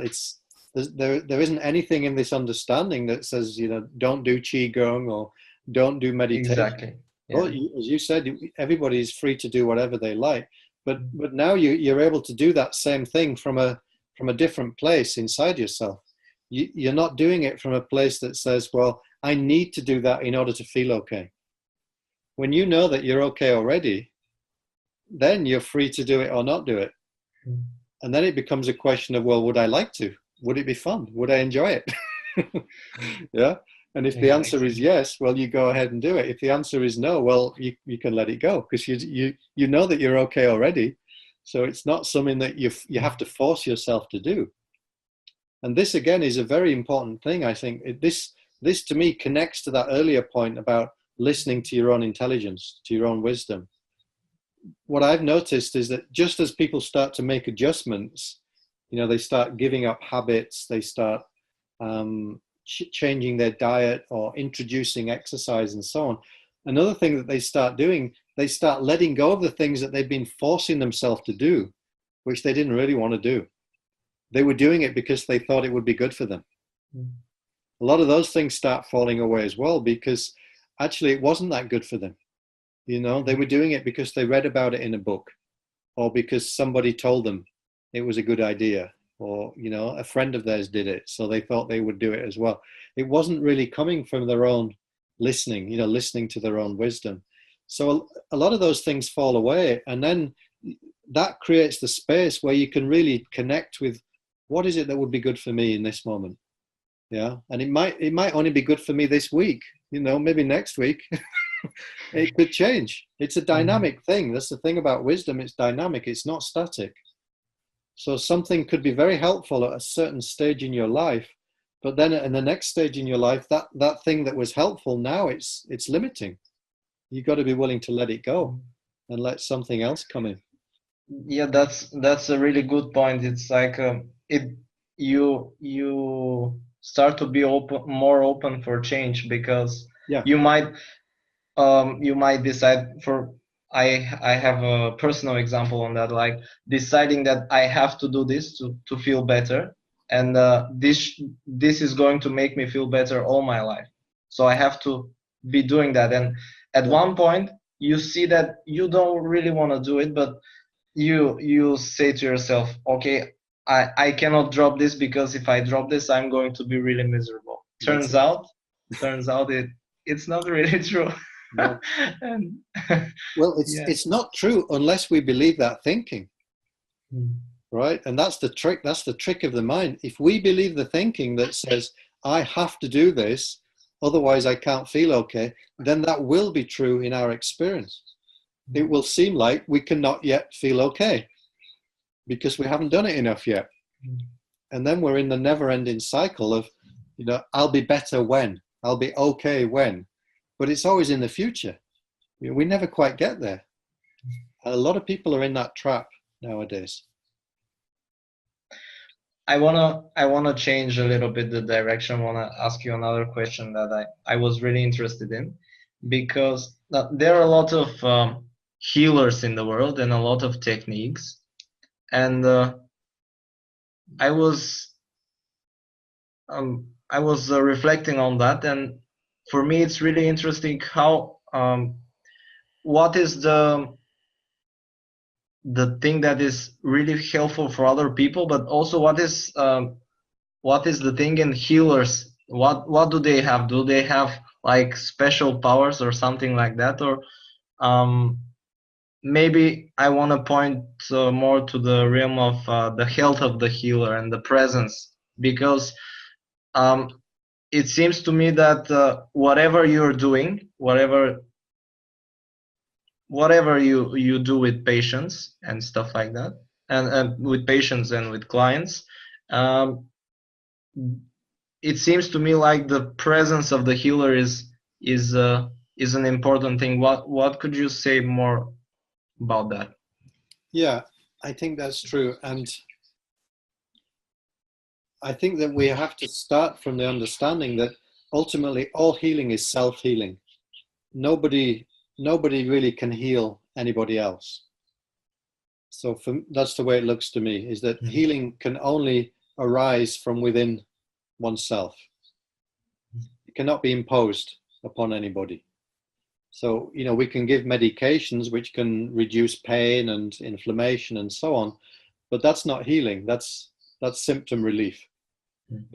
There isn't anything in this understanding that says, you know, don't do qigong or don't do meditation. Exactly. Yeah. Well, as you said, everybody is free to do whatever they like, but now you're able to do that same thing from a different place inside yourself. You're not doing it from a place that says, well, I need to do that in order to feel okay. When you know that you're okay already, then you're free to do it or not do it. And then it becomes a question of, well, would I like to? Would it be fun? Would I enjoy it? Yeah. And if the answer is yes, well, you go ahead and do it. If the answer is no, well, you can let it go, because you know that you're okay already. So it's not something that you have to force yourself to do. And this, again, is a very important thing, I think. This to me connects to that earlier point about listening to your own intelligence, to your own wisdom. What I've noticed is that just as people start to make adjustments, you know, they start giving up habits, they start changing their diet or introducing exercise and so on. Another thing that they start doing, they start letting go of the things that they've been forcing themselves to do, which they didn't really want to do. They were doing it because they thought it would be good for them. A lot of those things start falling away as well, because actually it wasn't that good for them. You know, they were doing it because they read about it in a book, or because somebody told them it was a good idea, or, you know, a friend of theirs did it, so they thought they would do it as well. It wasn't really coming from their own listening, you know, listening to their own wisdom. So a lot of those things fall away, and then that creates the space where you can really connect with what is it that would be good for me in this moment. Yeah. And it might only be good for me this week, you know, maybe next week. It could change. It's a dynamic thing. That's the thing about wisdom. It's dynamic. It's not static. So something could be very helpful at a certain stage in your life, but then in the next stage in your life, that thing that was helpful, now it's limiting. You've got to be willing to let it go and let something else come in. Yeah, that's a really good point. It's like you start to be more open for change, because you might decide I have a personal example on that, like deciding that I have to do this to feel better, and this is going to make me feel better all my life, so I have to be doing that. And at one point you see that you don't really want to do it, but you say to yourself, okay, I cannot drop this, because if I drop this, I'm going to be really miserable. Turns out it's not really true. No. And Well, yeah. it's not true unless we believe that thinking. Mm. Right? And that's the trick. That's the trick of the mind. If we believe the thinking that says, I have to do this, otherwise I can't feel okay, then that will be true in our experience. It will seem like we cannot yet feel okay because we haven't done it enough yet. And then we're in the never-ending cycle of, I'll be better when, I'll be okay when, but it's always in the future. We never quite get there. A lot of people are in that trap nowadays. I wanna change a little bit the direction. I wanna ask you another question that I was really interested in, because there are a lot of healers in the world and a lot of techniques, and I was reflecting on that, and for me it's really interesting how what is the thing that is really helpful for other people, but also what is the thing in healers? What do they have? Do they have like special powers or something like that? Or maybe I want to point more to the realm of the health of the healer and the presence, because it seems to me that whatever you're doing, whatever you do with patients and stuff like that, and with patients and with clients, it seems to me like the presence of the healer is an important thing. What could you say more about that? Yeah, I think that's true. And I think that we have to start from the understanding that ultimately all healing is self-healing. Nobody really can heal anybody else. So that's the way it looks to me, is that healing can only arise from within oneself. It cannot be imposed upon anybody. So, we can give medications which can reduce pain and inflammation and so on, but that's not healing. That's symptom relief.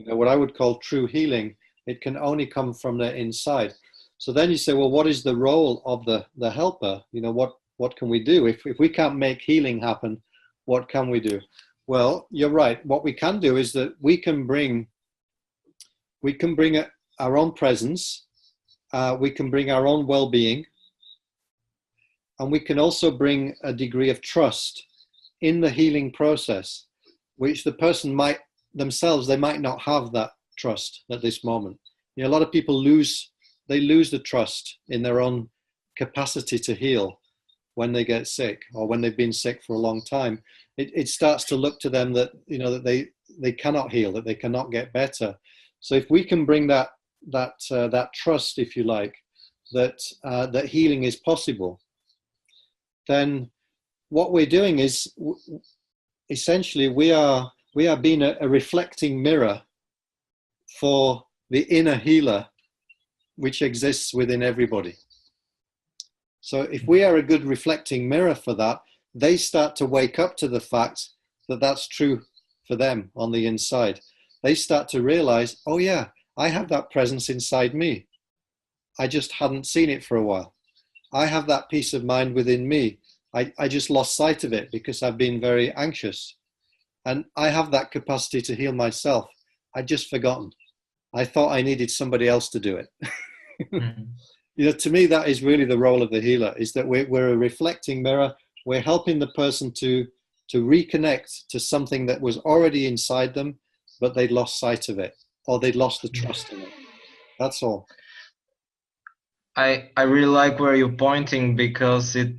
What I would call true healing, it can only come from the inside. So then you say, well, what is the role of the helper? What can we do? If we can't make healing happen, what can we do? Well, you're right. What we can do is that we can bring our own presence, we can bring our own well-being, and we can also bring a degree of trust in the healing process, which the person might themselves, they might not have that trust at this moment. A lot of people lose the trust in their own capacity to heal when they get sick, or when they've been sick for a long time. It starts to look to them that that they cannot heal, that they cannot get better. So if we can bring that trust, if you like, that healing is possible, then what we're doing is essentially we are being a reflecting mirror for the inner healer which exists within everybody. So if we are a good reflecting mirror for that, they start to wake up to the fact that that's true for them on the inside. They start to realize, oh yeah, I have that presence inside me. I just hadn't seen it for a while. I have that peace of mind within me. I just lost sight of it because I've been very anxious. And I have that capacity to heal myself. I'd just forgotten. I thought I needed somebody else to do it. Mm-hmm. To me, that is really the role of the healer, is that we're a reflecting mirror. We're helping the person to reconnect to something that was already inside them, but they'd lost sight of it, or they'd lost the trust in it. That's all. I really like where you're pointing, because it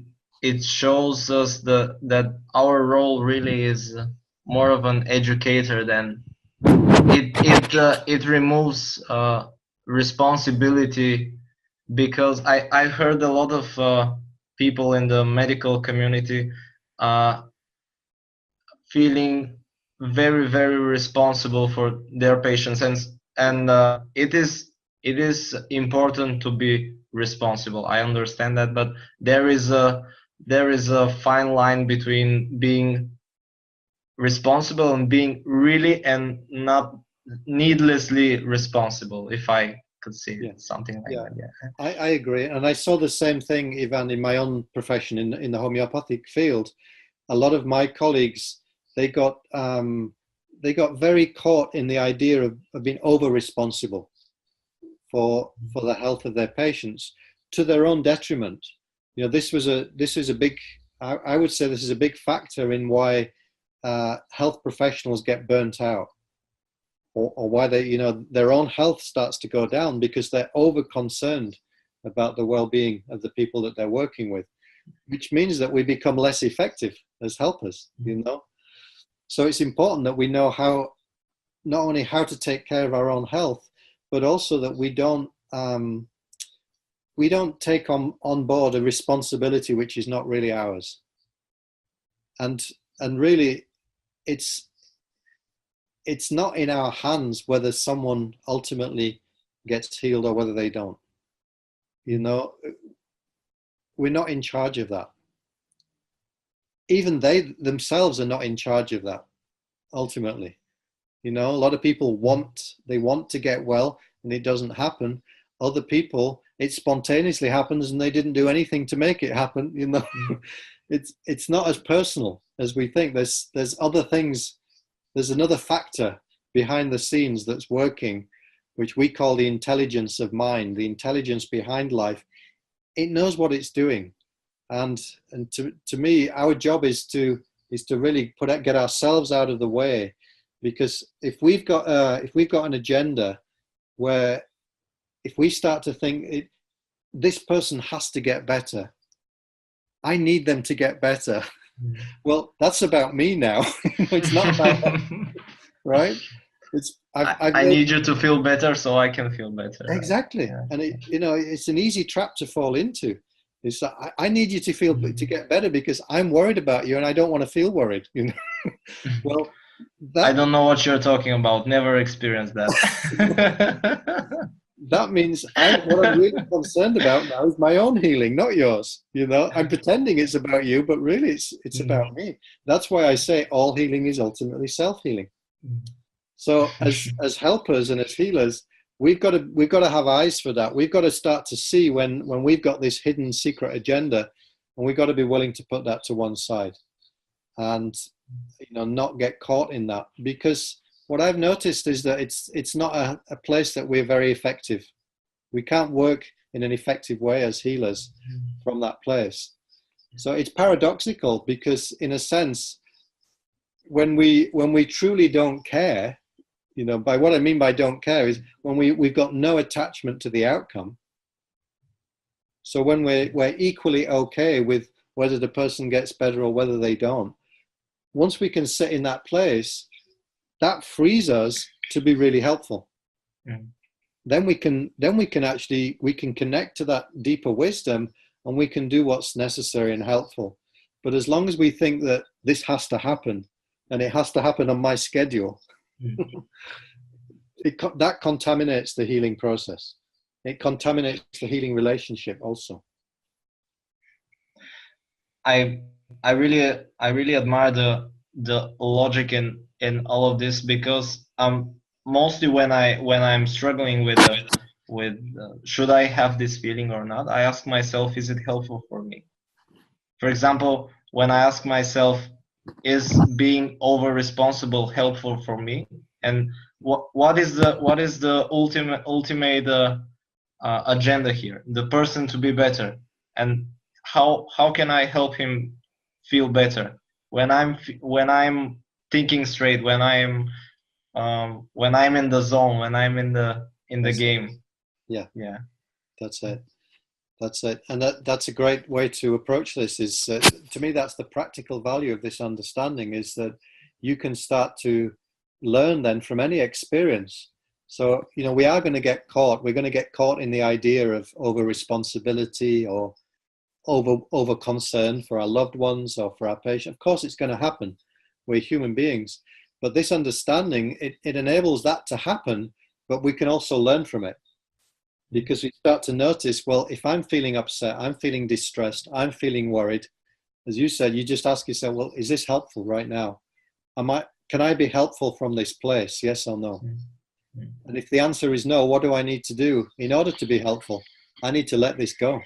shows us that our role really is more of an educator than it removes responsibility, because I heard a lot of people in the medical community feeling very, very responsible for their patients, and it is important to be responsible. I understand that, but there is there is a fine line between being responsible and being really and not needlessly responsible, if I could say something like that. Yeah, I agree. And I saw the same thing, Ivan, in my own profession in the homeopathic field. A lot of my colleagues, they got very caught in the idea of being over responsible for the health of their patients to their own detriment. You know, this is a big, I would say this is a big factor in why health professionals get burnt out, or why they, you know, their own health starts to go down because they're over concerned about the well-being of the people that they're working with, which means that we become less effective as helpers, you know. So it's important that we know how, not only how to take care of our own health, but also that we don't take on board a responsibility which is not really ours. And really, it's not in our hands whether someone ultimately gets healed or whether they don't. You know, we're not in charge of that. Even they themselves are not in charge of that, ultimately. You know, a lot of people want to get well and it doesn't happen. Other people, it spontaneously happens and they didn't do anything to make it happen, you know. It's not as personal as we think. There's other things. There's another factor behind the scenes that's working, which we call the intelligence of mind, the intelligence behind life. It knows what it's doing. And to me, our job is to really get ourselves out of the way, because if we've got an agenda where if we start to think this person has to get better, I need them to get better. Well, that's about me now. It's not about them, right? I need you to feel better so I can feel better. Exactly, right? And it's an easy trap to fall into. It's that I need you to get better because I'm worried about you and I don't want to feel worried. You know, well, I don't know what you're talking about. Never experienced that. That means what I'm really concerned about now is my own healing, not yours. You know, I'm pretending it's about you, but really it's about me. That's why I say all healing is ultimately self-healing. So as helpers and as healers, we've got to have eyes for that. We've got to start to see when we've got this hidden secret agenda, and we've got to be willing to put that to one side and, you know, not get caught in that. Because what I've noticed is that it's not a place that we're very effective. We can't work in an effective way as healers from that place. So it's paradoxical, because in a sense, when we truly don't care, you know, by what I mean by don't care is when we've got no attachment to the outcome. So when we're equally okay with whether the person gets better or whether they don't, once we can sit in that place, that frees us to be really helpful. Then we can connect to that deeper wisdom, and we can do what's necessary and helpful. But as long as we think that this has to happen, and it has to happen on my schedule, that contaminates the healing process. It contaminates the healing relationship also. I really admire the logic in all of this, because mostly when I'm struggling with should I have this feeling or not, I ask myself, is it helpful for me? For example, when I ask myself, is being over responsible helpful for me, and what is the ultimate agenda here? The person to be better, and how can I help him feel better when I'm thinking straight, when I'm in the zone, when I'm in the game. Yeah. That's it. And that's a great way to approach this. Is to me, that's the practical value of this understanding, is that you can start to learn then from any experience. So, you know, we are going to get caught. We're going to get caught in the idea of over responsibility or over concern for our loved ones or for our patient. Of course, it's going to happen. We're human beings. But this understanding, it enables that to happen, but we can also learn from it. Because we start to notice, well, if I'm feeling upset, I'm feeling distressed, I'm feeling worried, as you said, you just ask yourself, well, is this helpful right now? Can I be helpful from this place? Yes or no? And if the answer is no, what do I need to do in order to be helpful? I need to let this go.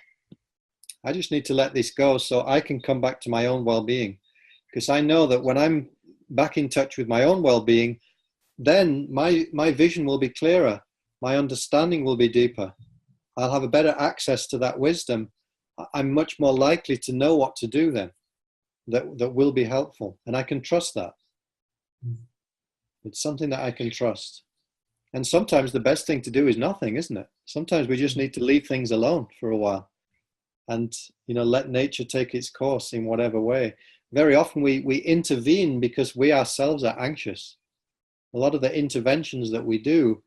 I just need to let this go so I can come back to my own well-being. Because I know that when I'm back in touch with my own well-being, then my vision will be clearer. My understanding will be deeper. I'll have a better access to that wisdom. I'm much more likely to know what to do then that will be helpful. And I can trust that. It's something that I can trust. And sometimes the best thing to do is nothing, isn't it? Sometimes we just need to leave things alone for a while and, let nature take its course in whatever way. Very often we intervene because we ourselves are anxious. A lot of the interventions that we do,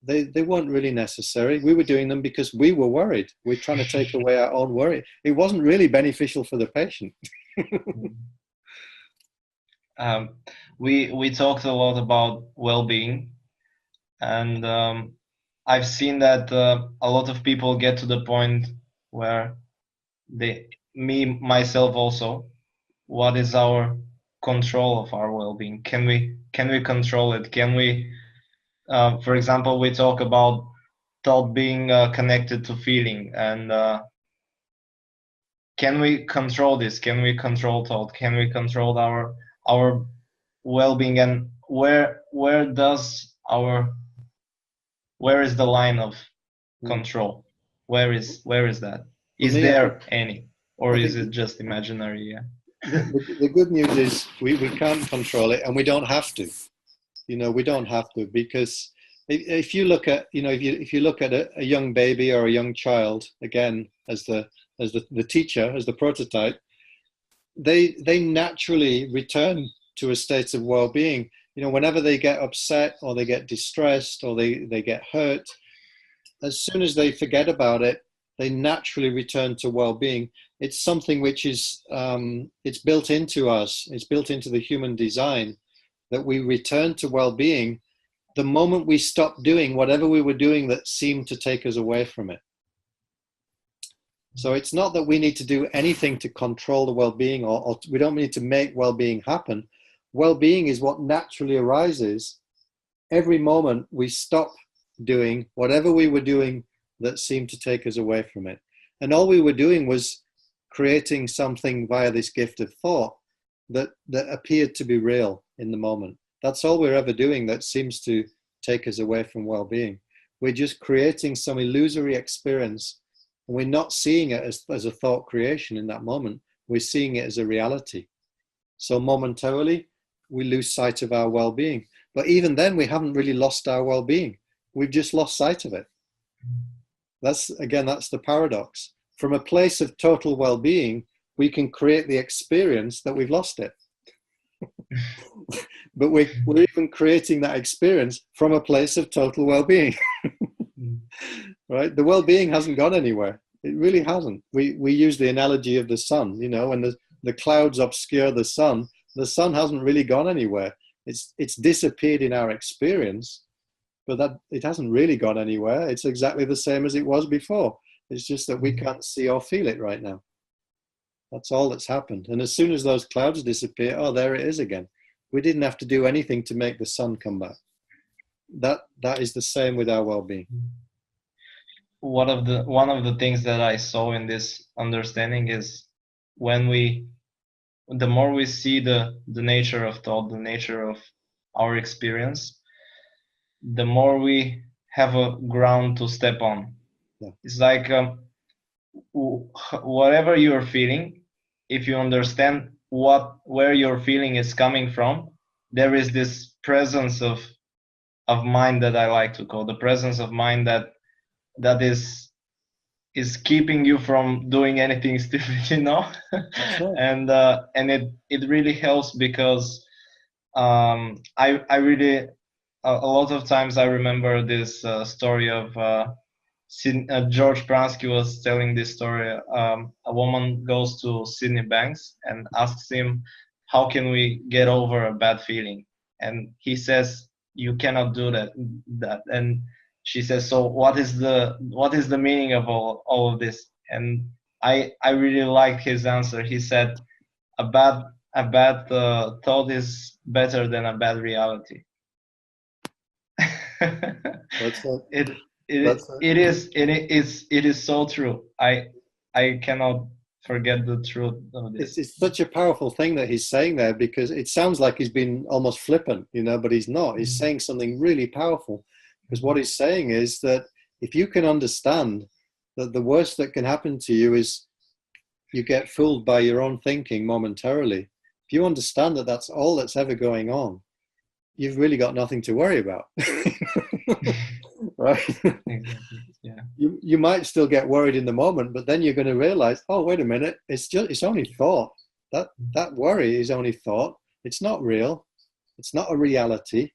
they weren't really necessary. We were doing them because we were worried. We're trying to take away our own worry. It wasn't really beneficial for the patient. We talked a lot about well-being, and I've seen that a lot of people get to the point where myself also, what is our control of our well-being? Can we control it? Can we, for example, we talk about thought being connected to feeling, and can we control this? Can we control thought? Can we control our well-being? And where is the line of control? Where is that? Is there any, or is it just imaginary? Yeah. The good news is we can't control it, and we don't have to. We don't have to, because if you look at if you look at a young baby or a young child, again as the teacher, as the prototype, they naturally return to a state of well-being. Whenever they get upset or they get distressed or they get hurt, as soon as they forget about it, they naturally return to well-being. It's something which is it's built into us. It's built into the human design that we return to well-being the moment we stop doing whatever we were doing that seemed to take us away from it. So it's not that we need to do anything to control the well-being, or we don't need to make well-being happen. Well-being is what naturally arises every moment we stop doing whatever we were doing that seemed to take us away from it. And all we were doing was creating something via this gift of thought that appeared to be real in the moment. That's all we're ever doing that seems to take us away from well-being. We're just creating some illusory experience, and we're not seeing it as a thought creation in that moment. We're seeing it as a reality. So momentarily, we lose sight of our well-being. But even then, we haven't really lost our well-being. We've just lost sight of it. That's the paradox. From a place of total well-being, we can create the experience that we've lost it. But we're even creating that experience from a place of total well-being. Right? The well-being hasn't gone anywhere. It really hasn't. We use the analogy of the sun, when the clouds obscure the sun hasn't really gone anywhere. It's disappeared in our experience, but that it hasn't really gone anywhere. It's exactly the same as it was before. It's just that we can't see or feel it right now. That's all that's happened. And as soon as those clouds disappear, oh, there it is again. We didn't have to do anything to make the sun come back. That is the same with our well-being. One of the things that I saw in this understanding is the more we see the nature of thought, the nature of our experience, the more we have a ground to step on. Yeah. It's like whatever you're feeling, if you understand where your feeling is coming from, there is this presence of mind that I like to call the presence of mind that is keeping you from doing anything stupid, Right. And it really helps because I really a lot of times I remember this story of George Pransky was telling this story. A woman goes to Sydney Banks and asks him, how can we get over a bad feeling? And he says, you cannot do that. And she says, so what is the meaning of all of this? And I really liked his answer. He said, a bad thought is better than a bad reality. That's it. It is so true. I cannot forget the truth of this. It's such a powerful thing that he's saying there, because it sounds like he's been almost flippant, but he's not. He's saying something really powerful, because what he's saying is that if you can understand that the worst that can happen to you is you get fooled by your own thinking momentarily, if you understand that that's all that's ever going on, you've really got nothing to worry about. Right? Exactly. Yeah. You might still get worried in the moment, but then you're going to realize, oh, wait a minute, it's only thought. That worry is only thought. It's not real. It's not a reality.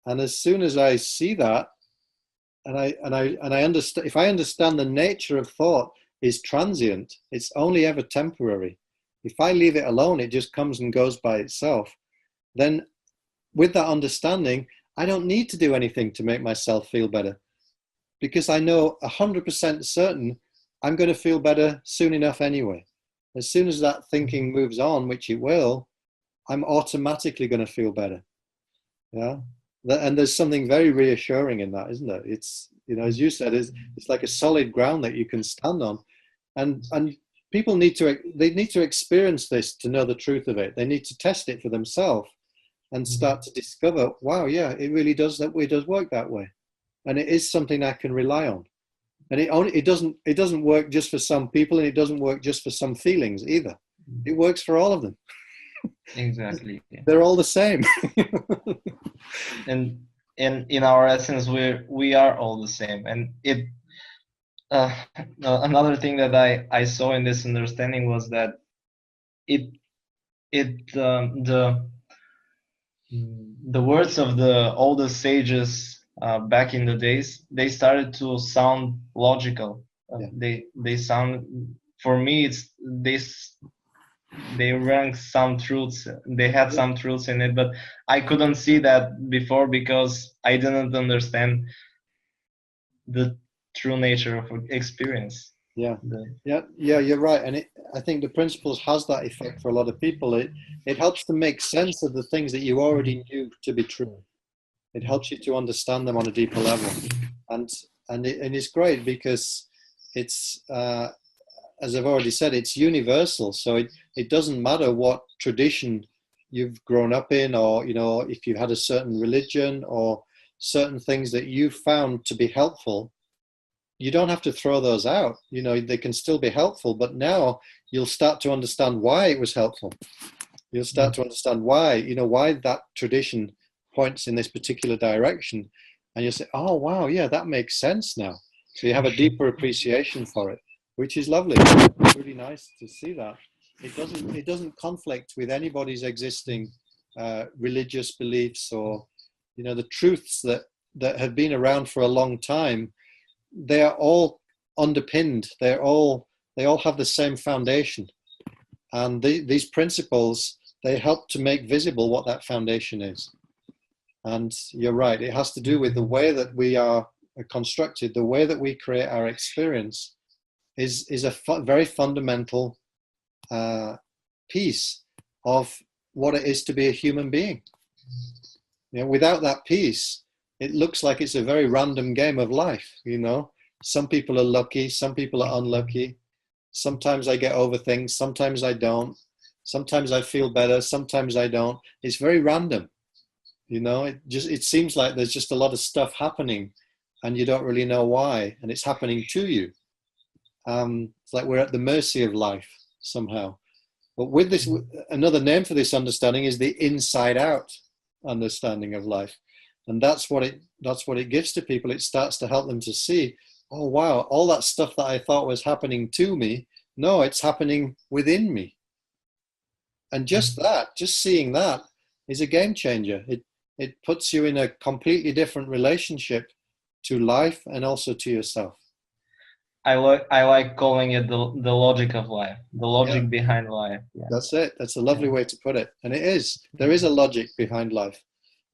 And as soon as I see that, and I understand, if I understand the nature of thought is transient, it's only ever temporary. If I leave it alone, it just comes and goes by itself. Then with that understanding, I don't need to do anything to make myself feel better, because I know 100% certain I'm going to feel better soon enough anyway. As soon as that thinking moves on, which it will, I'm automatically going to feel better. Yeah. And there's something very reassuring in that, isn't there? It's, as you said, it's like a solid ground that you can stand on. And people need to experience this to know the truth of it. They need to test it for themselves and start to discover, wow, yeah, it really does work that way. And it is something I can rely on. And it doesn't work just for some people, and it doesn't work just for some feelings either. It works for all of them. Exactly. Yeah. They're all the same. And in our essence, we are all the same. And another thing that I saw in this understanding was that the words of the oldest sages back in the days, they started to sound logical. Yeah. They sound, for me, they rang some truths. They had some truths in it, but I couldn't see that before because I didn't understand the true nature of experience. Yeah, you're right. And I think the principles has that effect for a lot of people. It helps to make sense of the things that you already knew to be true. It helps you to understand them on a deeper level. And it's great because it's, as I've already said, it's universal. So it doesn't matter what tradition you've grown up in, or, if you had a certain religion or certain things that you found to be helpful. You don't have to throw those out. They can still be helpful, but now you'll start to understand why it was helpful. You'll start to understand why that tradition points in this particular direction. And you'll say, oh, wow, yeah, that makes sense now. So you have a deeper appreciation for it, which is lovely. It's really nice to see that. It doesn't conflict with anybody's existing religious beliefs, or, the truths that have been around for a long time. They are all underpinned. They all have the same foundation, and these principles, they help to make visible what that foundation is. And you're right, it has to do with the way that we are constructed, the way that we create our experience is a very fundamental piece of what it is to be a human being. Without that piece, it looks like it's a very random game of life. Some people are lucky, some people are unlucky. Sometimes I get over things, sometimes I don't. Sometimes I feel better, sometimes I don't. It's very random. It seems like there's just a lot of stuff happening and you don't really know why, and it's happening to you. It's like we're at the mercy of life somehow. But with this, another name for this understanding is the inside out understanding of life. And that's what it gives to people. It starts to help them to see, oh, wow, all that stuff that I thought was happening to me, no, it's happening within me. And just seeing that is a game changer. It puts you in a completely different relationship to life and also to yourself. I like calling it the logic of life, the logic behind life. Yeah. That's it. That's a lovely way to put it. And it is. There is a logic behind life.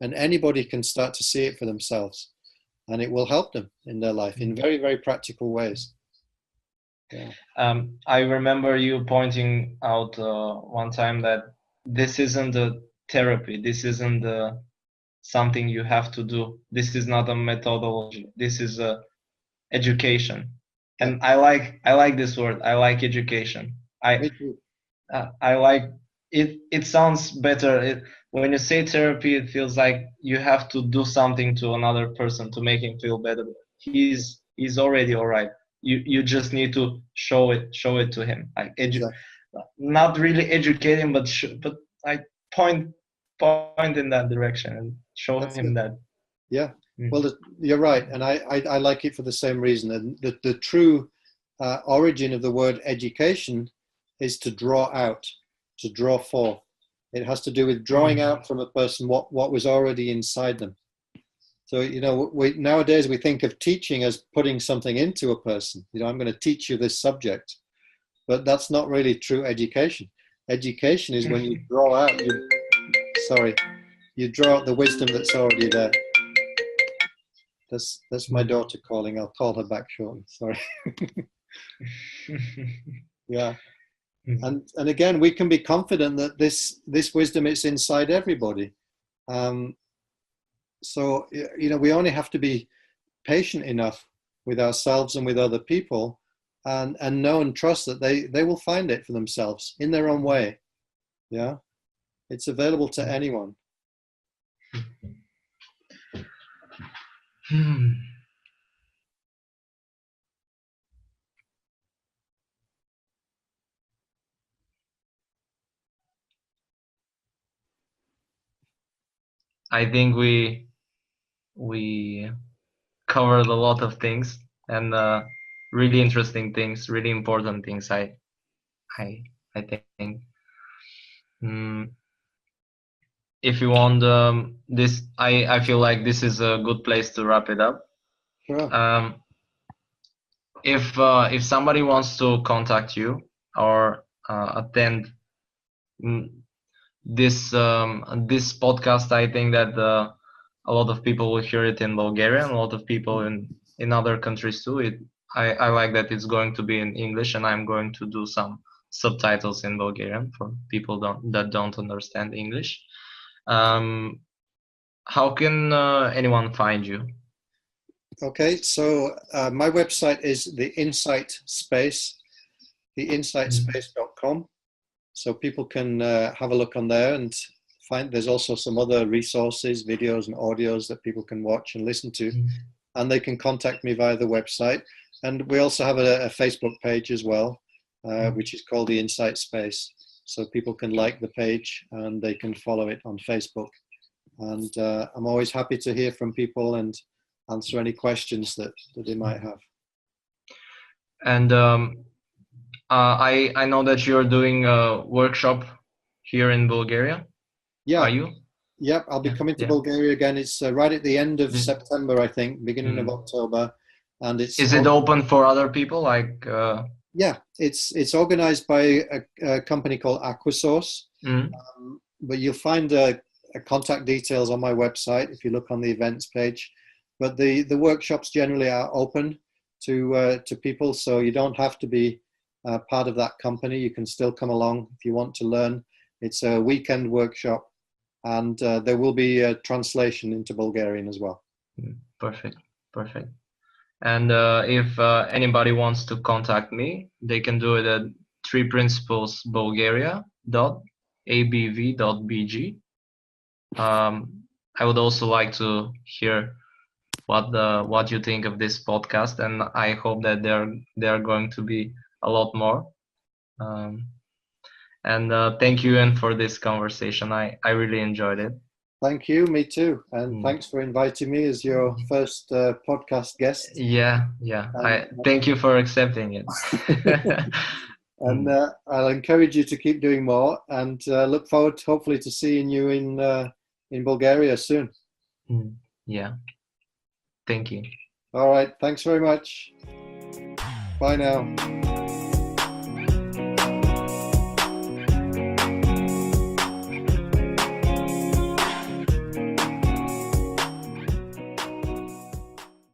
And anybody can start to see it for themselves. And it will help them in their life in very, very practical ways. Yeah. I remember you pointing out one time that this isn't a therapy. This isn't something you have to do. This is not a methodology. This is a education. And I like this word. I like education. Me too. I like it. It sounds better. When you say therapy, it feels like you have to do something to another person to make him feel better. He's already all right. You just need to show it to him. Like Exactly. not really educate him, but like point in that direction and show That's him it. that. Yeah. Mm. Well, you're right, and I like it for the same reason. And the true origin of the word education is to draw out, to draw forth. It has to do with drawing out from a person what was already inside them. So, you know, nowadays we think of teaching as putting something into a person. You know, I'm going to teach you this subject, but that's not really true education. Education is when you draw out, you draw out the wisdom that's already there. That's my daughter calling. I'll call her back shortly. Sorry. Yeah. And again, we can be confident that this wisdom is inside everybody. So, you know, we only have to be patient enough with ourselves and with other people, and know and trust that they will find it for themselves in their own way. Yeah. It's available to anyone. I think we covered a lot of things, and really interesting things, really important things. I think. If you want this, I feel like this is a good place to wrap it up. Sure. If somebody wants to contact you or attend this podcast, I think that a lot of people will hear it in Bulgaria, and a lot of people in other countries too. I like that it's going to be in English, and I'm going to do some subtitles in Bulgarian for people that don't understand English. How can anyone find you? Okay, so my website is the Insight Space, theinsightspace.com. So people can have a look on there and find. There's also some other resources, videos and audios that people can watch and listen to, and they can contact me via the website. And we also have a Facebook page as well, which is called the Insight Space. So people can like the page and they can follow it on Facebook. And I'm always happy to hear from people and answer any questions that they might have. And I know that you're doing a workshop here in Bulgaria. Yeah. Are you? Yep, I'll be coming to Bulgaria again. It's right at the end of September, I think, beginning of October. And is it open for other people? Like yeah, it's organized by a company called Aquasource. But you'll find contact details on my website if you look on the events page. But the workshops generally are open to people, so you don't have to be part of that company. You can still come along if you want to learn. It's a weekend workshop, and there will be a translation into Bulgarian as well. Perfect. And if anybody wants to contact me, they can do it at threeprinciplesbulgaria.abv.bg. I would also like to hear what you think of this podcast, and I hope that there are going to be a lot more. And thank you, Ian, for this conversation. I really enjoyed it. Thank you, me too, and thanks for inviting me as your first podcast guest. Yeah. Thank you for accepting it. And I'll encourage you to keep doing more, and look forward, hopefully, to seeing you in Bulgaria soon. Yeah. Thank you. All right. Thanks very much. Bye now.